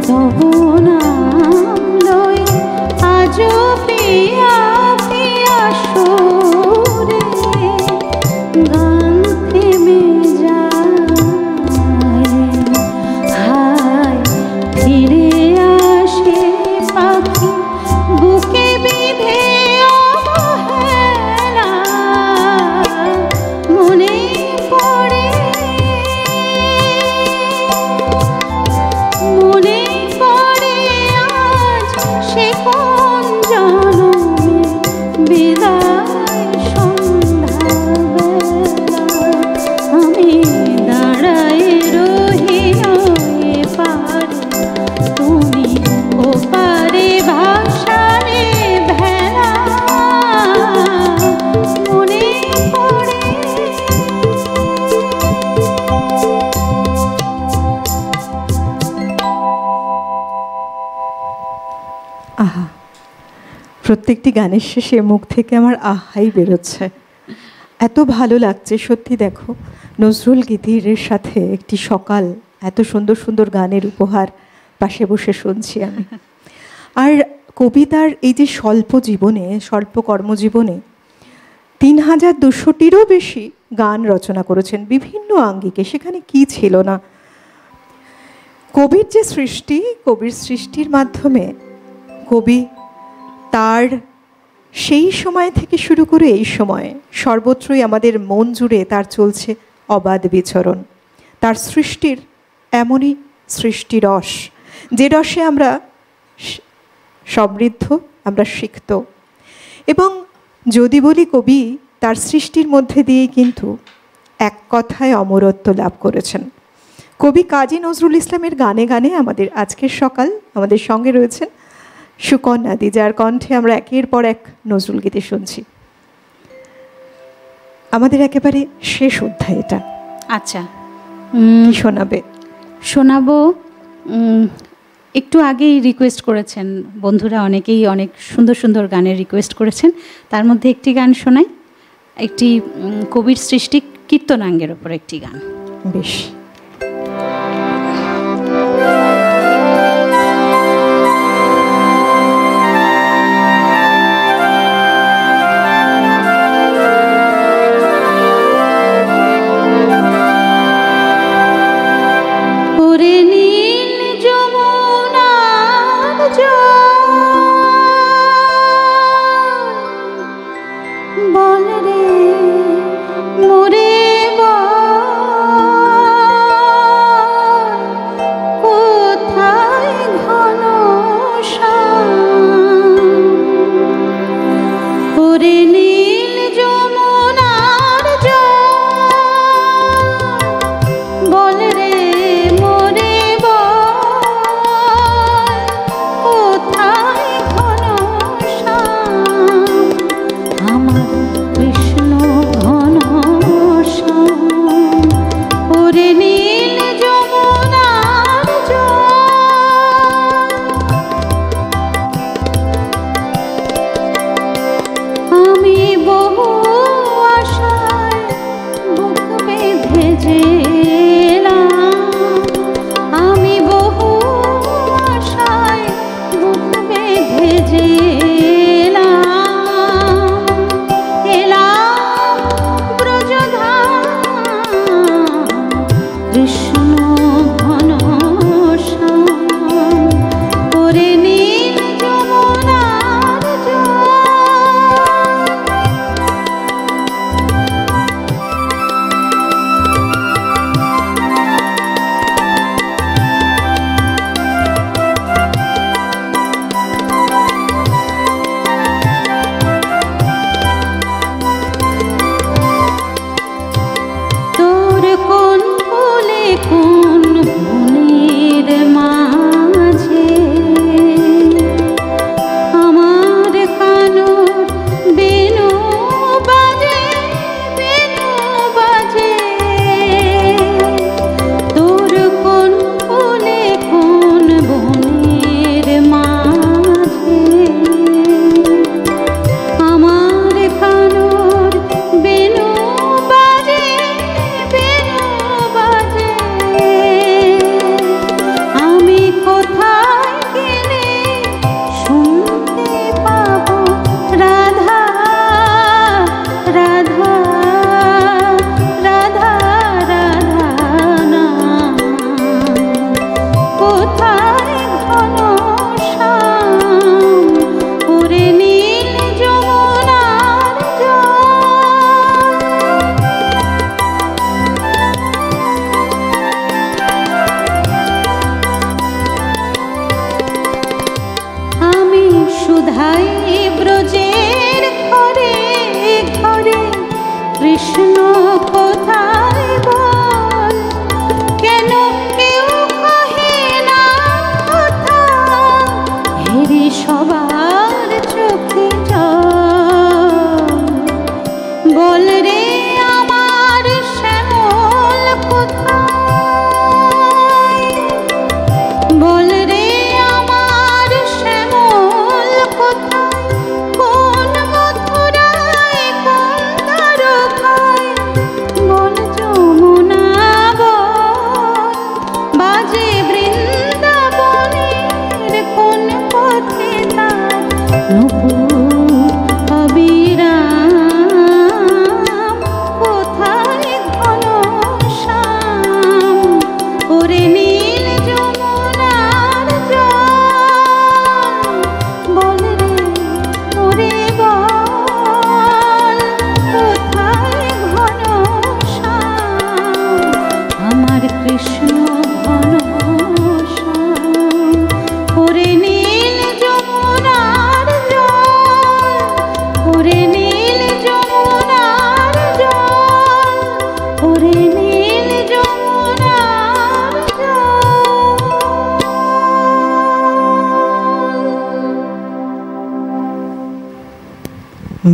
তব নাম লই, আজও পিয়া পিয়া সুরে গান থেমে যায়। হায় ফিরে আসে পাখি বুকে বিধে অবহেলা মনে পড়ে, মনে পড়ে আজ সে কোন জনমে বিদায় সন্ধ্যাবেলা আমি দাঁড়াই রহিল এপারে, তুমি ওপারে ভাসানে ভেলা মনে পড়ে। আহা, প্রত্যেকটি গানের শেষে মুখ থেকে আমার আহাই বেরোচ্ছে, এত ভালো লাগছে সত্যি। দেখো, নজরুল গীতির সাথে একটি সকাল, এত সুন্দর সুন্দর গানের উপহার পাশে বসে শুনছি আমি। আর কবিতার এই যে স্বল্প জীবনে, স্বল্প কর্মজীবনে ৩,২০০টিরও বেশি গান রচনা করেছেন বিভিন্ন আঙ্গিকে, সেখানে কি ছিল না। কবির যে সৃষ্টি, কবির সৃষ্টির মাধ্যমে কবি তার সেই সময় থেকে শুরু করে এই সময়ে সর্বত্রই আমাদের মন জুড়ে তার চলছে অবাধ বিচরণ। তার সৃষ্টির এমনই সৃষ্টি রস, যে রসে আমরা সমৃদ্ধ, আমরা সিক্ত। এবং যদি বলি কবি তার সৃষ্টির মধ্যে দিয়েই কিন্তু এক কথায় অমরত্ব লাভ করেছেন। কবি কাজী নজরুল ইসলামের গানে গানে আমাদের আজকের সকাল, আমাদের সঙ্গে রয়েছেন সুকন্যাদি, যার কণ্ঠে আমরা একের পর এক নজরুল গীতি শুনছি। আমাদের একেবারে শেষ অধ্যায় এটা। আচ্ছা, কি শোনাবে? শোনাবো, একটু আগেই রিকোয়েস্ট করেছেন বন্ধুরা, অনেকেই অনেক সুন্দর সুন্দর গানের রিকোয়েস্ট করেছেন। তার মধ্যে একটি গান শোনাই, একটি কবির সৃষ্টি কীর্তনাঙ্গের ওপর একটি গান। বেশ। ওরে নীল যমুনা বল রে মোরে কোথায় ঘন ওরে নীল যমুনার বল রে মোরে কোথায় ঘন আমার কৃষ্ণ ঘন ওরে নীল যমুনার আমি বহু আশায় বুক বেঁধে যেলাম আমি বহু আশায় বুক বেঁধে যেলাম এলাম ব্রজধাম কৃষ্ণ ঘন ওরে নীল যমুনার তোর কোন ফুলে কোন বনের মাঝে আমার কানুর বেনু বাজে তোর কোন ফুলে কোন বনের মাঝে আমার কানুর বেনু বাজে আমি কোথায় গেলে শুনতে পাবো রাধা রাধা রাধা রাধা নাম কোথায় ঘন শ্যাম ওরে নীল যমুনার আমি সুধাই ব্রজের ঘরে ঘরে কৃষ্ণ কোথায় বল কেন কেউ কহে না কথা হেরি সবার চোখে জল বল রে আমার শ্যামল কোথায় বল রে আমার শ্যামল কোথায় কোন মথুরায় কোন দ্বারকায় বল যমুনা বল বাজে বৃন্দাবনের কোন পথে তার নূপুর অবিরাম কোথায় ঘন শ্যাম ওরে নীল যমুনার বল রে ওরে বল কোথায় ঘন শ্যাম আমার কৃষ্ণ ঘন শ্যাম ওরে নীল যমুনার ওরে নীল যমুনার ওরে নীল যমুনার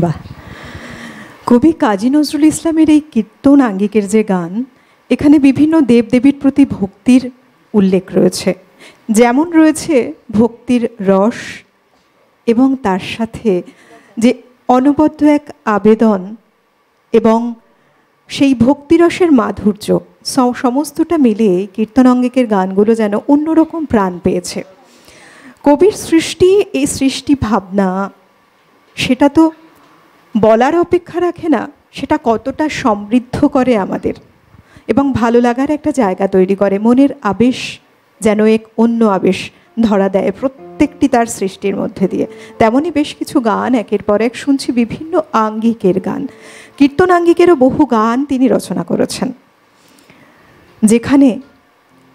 বাহ, কবি কাজী নজরুল ইসলামের এই কীর্তন আঙ্গিকের যে গান, এখানে বিভিন্ন দেবদেবীর প্রতি ভক্তির উল্লেখ রয়েছে। যেমন রয়েছে ভক্তির রস এবং তার সাথে যে অনবদ্য এক আবেদন এবং সেই ভক্তিরসের মাধুর্য, সমস্তটা মিলিয়ে কীর্তন অঙ্গিকের গানগুলো যেন অন্যরকম প্রাণ পেয়েছে। কবির সৃষ্টি, এই সৃষ্টি ভাবনা, সেটা তো বলার অপেক্ষা রাখে না, সেটা কতটা সমৃদ্ধ করে আমাদের এবং ভালো লাগার একটা জায়গা তৈরি করে। মনের আবেশ যেন এক অন্য আবেশ ধরা দেয়। প্রত্যেকটি তার সৃষ্টির মধ্যে দিয়ে। তেমনই বেশ কিছু গান একের পর এক শুনছি, বিভিন্ন আঙ্গিকের গান, কীর্তনাঙ্গিকেরও বহু গান তিনি রচনা করেছেন, যেখানে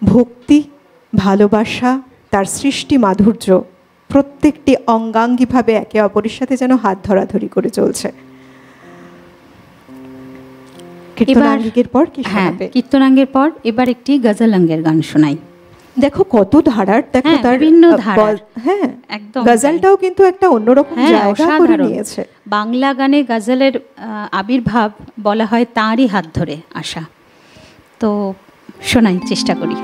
ভক্তি, ভালোবাসা, তার সৃষ্টি মাধুর্য প্রত্যেকটি অঙ্গাঙ্গিভাবে একে অপরের সাথে যেন হাত ধরাধরি করে চলছে। কীর্তনাঙ্গিকের পর কি শোনাবে? কীর্তনাঙ্গের পর এবার একটি গজলাঙ্গের গান শোনাই। দেখো কত ধারার, দেখো তার বিভিন্ন ধারার, হ্যাঁ একদম গজলটাও কিন্তু একটা অন্যরকম জায়গা করে নিয়েছে। বাংলা গানে গজলের আবির্ভাব বলা হয় তাঁরই হাত ধরে আসা। তো শোনাই, চেষ্টা করি।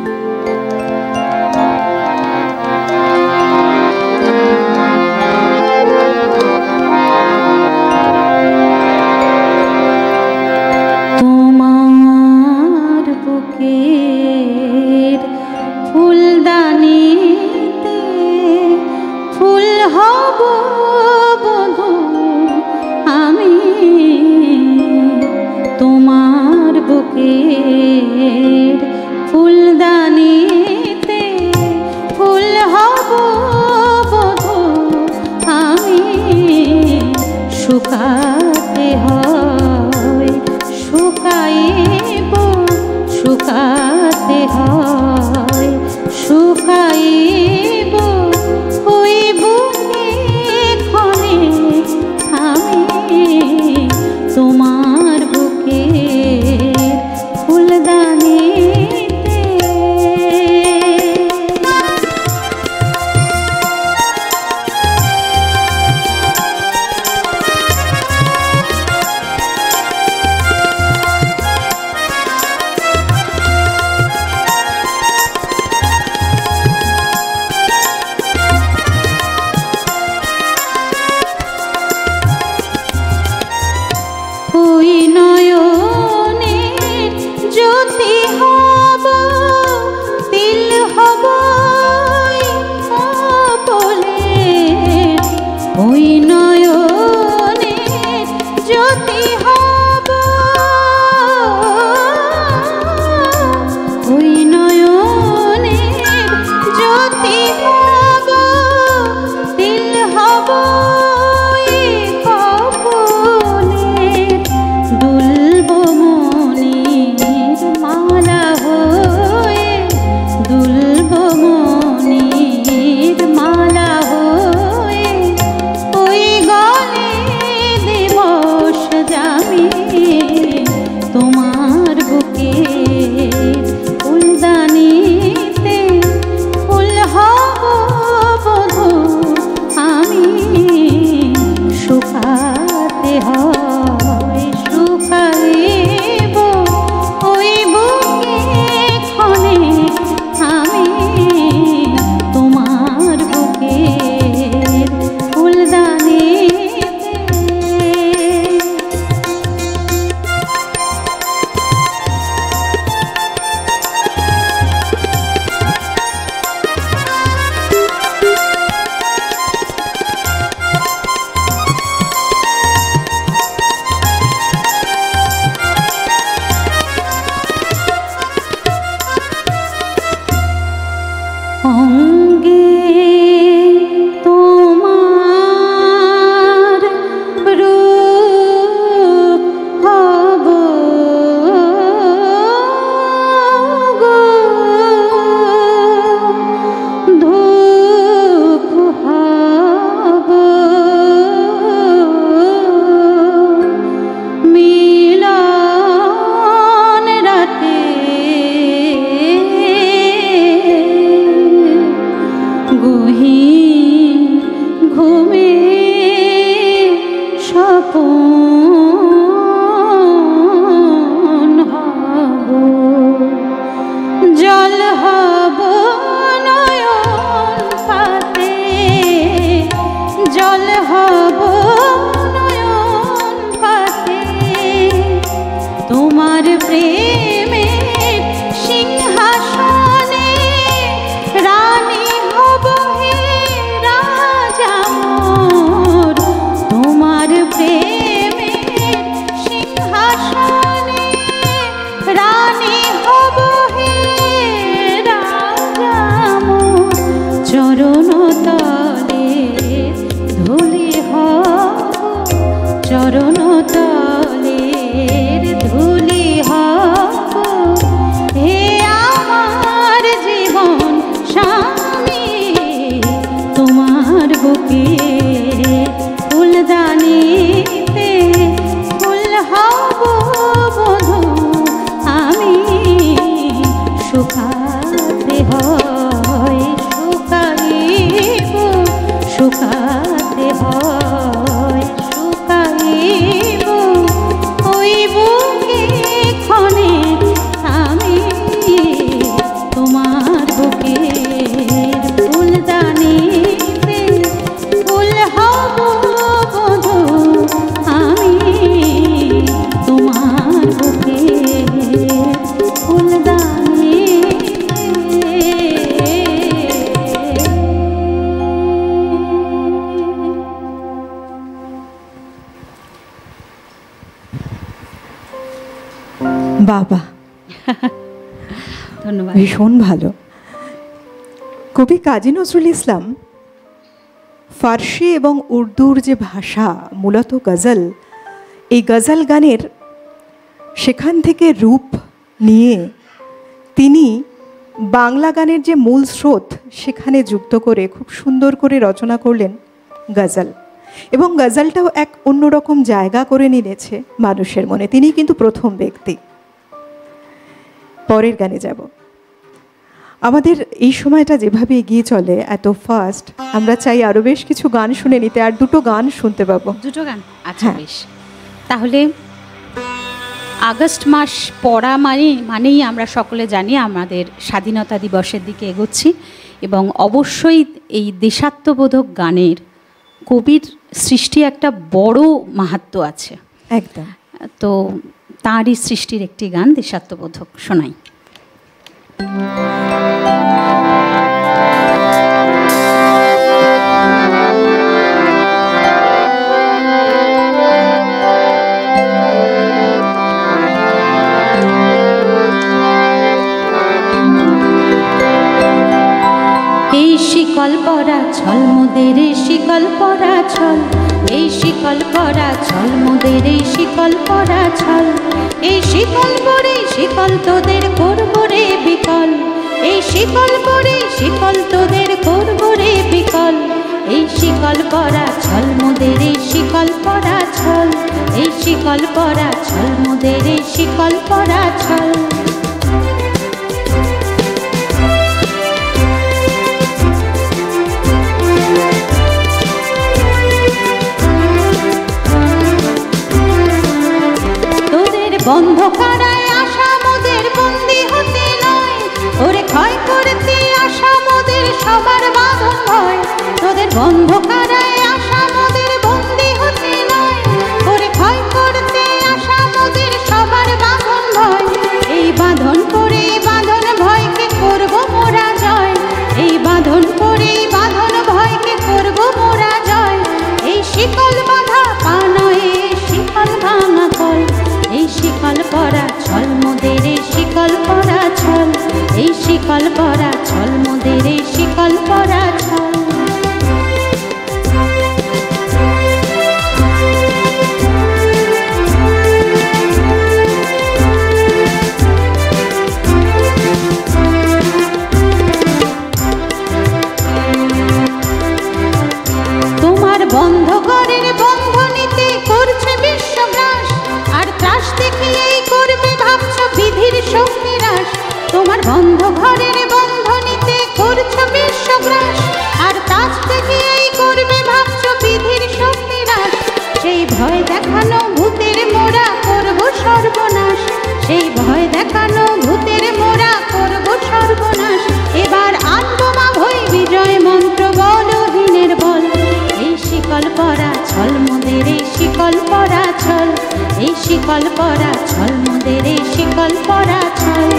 তোমার বুকের ফুলদানিতে ফুল হব বধূ আমি, তোমার বুকের ফুলদানিতে ফুল হব বধূ আমি, শুকাতে হয় শুকাইব, শুকাতে হয় শুকাইব, ওই বুকে ক্ষণে আমি, তোমার বুকে ফুলদানিতে। ওই নয়নের জ্যোতি হব, তিল হব বলে, ওই নয়নের জ্যোতি হব, ওই নয়নের জ্যোতি হব, তিল হব দুলব মনির মালা হয়ে, দুলব মনির মালা হয়ে, ওই গলে দিবস যামি, তোমার বুকে ফুলদানিতে ফুল হব বধূ আমি, শুকাতে হয় শুকাইব, ওই বুকে ক্ষণে আমি, তোমার বুকে ফুলদানিতে। অঙ্গে তোমার রূপ হব গো, ধূপ হব মিলন রাতে, গহীন ঘুমে স্বপন হব, জল হব নয়ন পাতে, জল হব নয়ন পাতে, তোমার প্রেমের সিংহাসনে রানী হব হে রাজা মোর, তোমার প্রেমের বাবা, ধন্যবাদ। ভীষণ ভালো। কবি কাজী নজরুল ইসলাম ফার্সি এবং উর্দুর যে ভাষা, মূলত গজল, এই গজল গানের সেখান থেকে রূপ নিয়ে তিনি বাংলা গানের যে মূল স্রোত সেখানে যুক্ত করে খুব সুন্দর করে রচনা করলেন গজল, এবং গজলটাও এক অন্যরকম জায়গা করে নিয়েছে মানুষের মনে। তিনি কিন্তু প্রথম ব্যক্তি। পরের গানে যাব। আমাদের এই সময়টা যেভাবে এগিয়ে চলে, এত ফাস্ট, আমরা চাই আরও বেশ কিছু গান শুনে নিতে, আর দুটো গান শুনতে পাবো। দুটো গান? আচ্ছা, বেশ। তাহলে আগস্ট মাস পড়া মানেই আমরা সকলে জানি আমাদের স্বাধীনতা দিবসের দিকে এগোচ্ছি, এবং অবশ্যই এই দেশাত্মবোধক গানের কবির সৃষ্টি একটা বড় মাহাত্ম্য আছে। একদম। তো তাঁরই সৃষ্টির একটি গান দেশাত্মবোধক শোনাই। এই শিকল পরা ছল মোদের, এই শিকল পরা ছল, এই শিকল পরা ছল মোদের, এই শিকল পরা ছল, এই শিকল পরে শিকল তোদের করব রে বিকল, এই শিকল পরে শিকল তোদের করব রে বিকল, এই শিকল পরা ছল মোদের, এই শিকল পরা ছল, এই শিকল পরা ছল মোদের, এই শিকল পরা ছল। বন্ধ কারায় আশা মোদের বন্দি হতে নয়, ওরে ক্ষয় করতে আশা মোদের সবার বাঁধন ভয়, তোদের বন্ধ কারায় আশা মোদের বন্দি হতে নয়, ওরে ক্ষয় করতে আশা মোদের সবার বাঁধন ভয়, এই বাঁধন করে বাঁধন ভয়কে করব মোরা জয়, এই বাঁধন করে বাঁধন ভয়কে করব মোরা জয়, এই শিকল বাঁধা পা নয়, শিকল ভাঙা কল, এই শিকল পরা ছল মোদের, এই শিকল পরা ছল, এই শিকল পরা ছল মোদের, এই শিকল পরা ছল। তোমার বন্ধ ঘরের বন্ধনীতে করছে বিশ্বগ্রাস, আর ত্রাস দেখিয়েই করবে ভাবছ বিধির শক্তিরাস, তোমার বন্ধ ঘরের বন্ধনীতে করছো বিশ্বগ্রাস, আর ত্রাস দেখিয়েই করবে ভাবছ বিধির শক্তিরাস, সেই ভয় দেখানো ভূতের মোরা করব সর্বনাশ, সেই ভয় দেখানো ভূতের মোরা করব সর্বনাশ, এবার আনবো মা ভয় বিজয় মন্ত্র বলহীনের বল, এই শিকল পরা ছল মোদের, এই শিকল পরা ছল, এই শিকল পরা ছল মোদের, এই শিকল পরা ছল।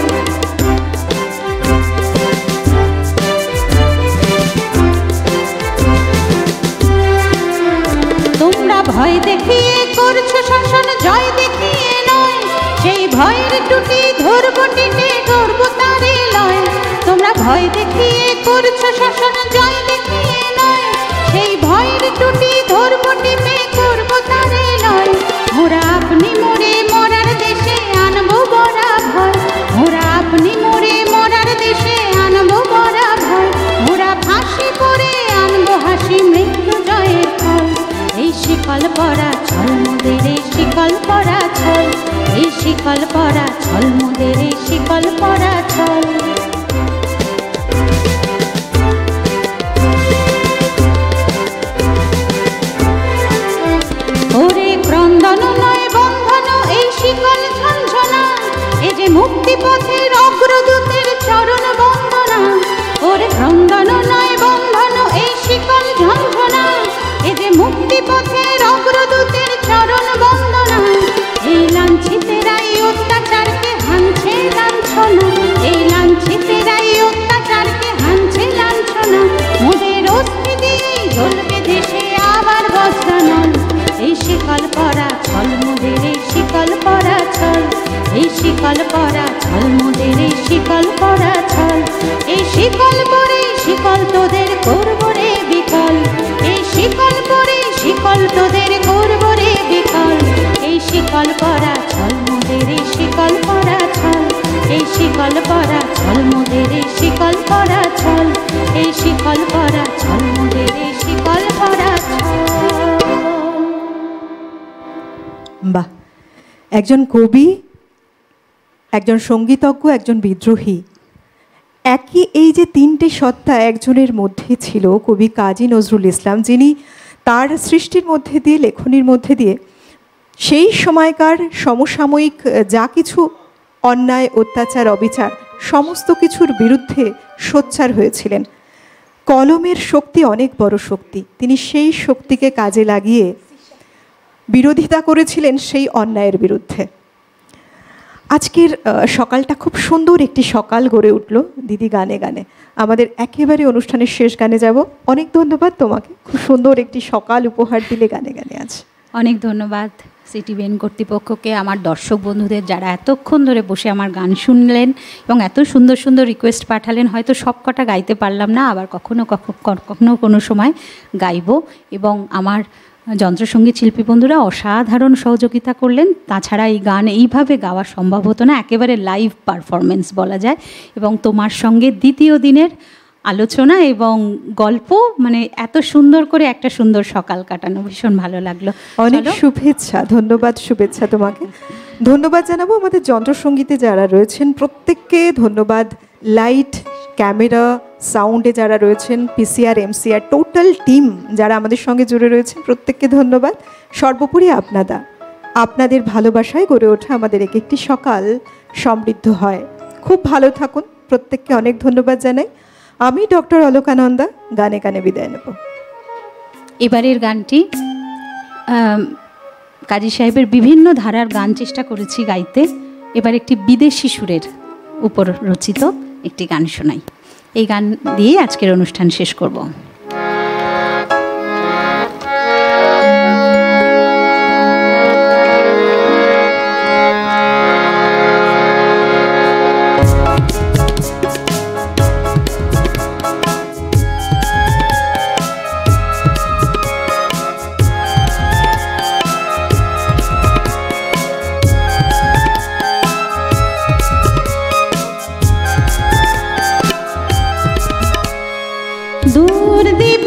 তোমরা ভয় দেখিয়ে করছো শাসন, জয় দেখিয়ে নয়, সেই ভয়ের টুটি ধরবো টিটে ধরবো তারে লয়, তোমরা ভয় দেখিয়ে করছো শাসন, জয় দেখিয়ে নয়, সেই ভয়ের টুটি ধরবো টিটে করবো তারে লয়, মোরা আপনি মোরে মরার দেশে আনবো বড়া ভয়, মোরা আপনি মোরে মরার দেশে আনবো বড়া ভয়, মোরা ফাঁসি করে আনবো হাসি মৃত্যু জয়ের ফল, এই শিকল পরা ছল মোদের, এই শিকল পরা ছল, এই শিকল পরা ছল মোদের, এই শিকল পরা ছল। ওরে ক্রন্দন নয় বন্ধন, এই শিকল ঝঞ্ঝনা, এ যে মুক্তি পথের অগ্রদূতের চরণ বন্দনা, ওরে ক্রন্দন নয় বন্ধন, এই শিকল ঝঞ্ঝনা, এ যে মুক্তি পথের অগ্রদূতের চরণ বন্দনা, এই লাঞ্ছিতেরাই অত্যাচারকে হানছে লাঞ্ছনা, শিকল পরা ছল, এই শিকল পরে শিকল তোদের করব রে বিকল, এই শিকল পরে শিকল তোদের করব রে বিকল, এই শিকল পরা ছল মোদের, এই শিকল পরা ছল, এই শিকল পরা ছল মোদের, এই শিকল পরা ছল, এই শিকল পরা ছল মোদের, এই শিকল পরা ছল। বাহ, একজন কবি, একজন সঙ্গীতজ্ঞ, একজন বিদ্রোহী, একই এই যে তিনটে সত্তা একজনের মধ্যে ছিল কবি কাজী নজরুল ইসলাম, যিনি তার সৃষ্টির মধ্যে দিয়ে, লেখনীর মধ্যে দিয়ে সেই সময়কার সমসাময়িক যা কিছু অন্যায়, অত্যাচার, অবিচার সমস্ত কিছুর বিরুদ্ধে সোচ্চার হয়েছিলেন। কলমের শক্তি অনেক বড় শক্তি, তিনি সেই শক্তিকে কাজে লাগিয়ে বিরোধিতা করেছিলেন সেই অন্যায়ের বিরুদ্ধে। আজকের সকালটা খুব সুন্দর একটি সকাল গড়ে উঠল দিদি গানে গানে। আমাদের একেবারে অনুষ্ঠানের শেষ গানে যাব। অনেক ধন্যবাদ তোমাকে, খুব সুন্দর একটি সকাল উপহার দিলে গানে গানে আজ। অনেক ধন্যবাদ সিটিভিএন কর্তৃপক্ষকে, আমার দর্শক বন্ধুদের যারা এতক্ষণ ধরে বসে আমার গান শুনলেন এবং এত সুন্দর সুন্দর রিকোয়েস্ট পাঠালেন। হয়তো সব কটা গাইতে পারলাম না, আবার কখনো কখনো কোনো সময় গাইব। এবং আমার যন্ত্রসঙ্গীত শিল্পী বন্ধুরা অসাধারণ সহযোগিতা করলেন। তাছাড়া এই গান এইভাবে গাওয়া সম্ভব হতো না, একেবারে লাইভ পারফরমেন্স বলা যায়। এবং তোমার সঙ্গে দ্বিতীয় দিনের আলোচনা এবং গল্প, মানে এত সুন্দর করে একটা সুন্দর সকাল কাটানো, ভীষণ ভালো লাগলো। অনেক শুভেচ্ছা, ধন্যবাদ, শুভেচ্ছা তোমাকে। ধন্যবাদ জানাবো আমাদের যন্ত্রসঙ্গীতে যারা রয়েছেন প্রত্যেককে ধন্যবাদ। লাইট, ক্যামেরা, সাউন্ডে যারা রয়েছেন, পিসিআর, এমসিআর, টোটাল টিম যারা আমাদের সঙ্গে জুড়ে রয়েছেন প্রত্যেককে ধন্যবাদ। সর্বোপরি আপনাদের ভালোবাসায় গড়ে ওঠা আমাদের এক একটি সকাল সমৃদ্ধ হয়। খুব ভালো থাকুন, প্রত্যেককে অনেক ধন্যবাদ জানাই। আমি ডক্টর অলকানন্দা গানে গানে বিদায় নেব। এবারের গানটি কাজী সাহেবের বিভিন্ন ধারার গান চেষ্টা করেছি গাইতে। এবার একটি বিদেশি সুরের উপর রচিত একটি গান শোনাই। এই গান দিয়ে আজকের অনুষ্ঠান শেষ করব। দূর দীপ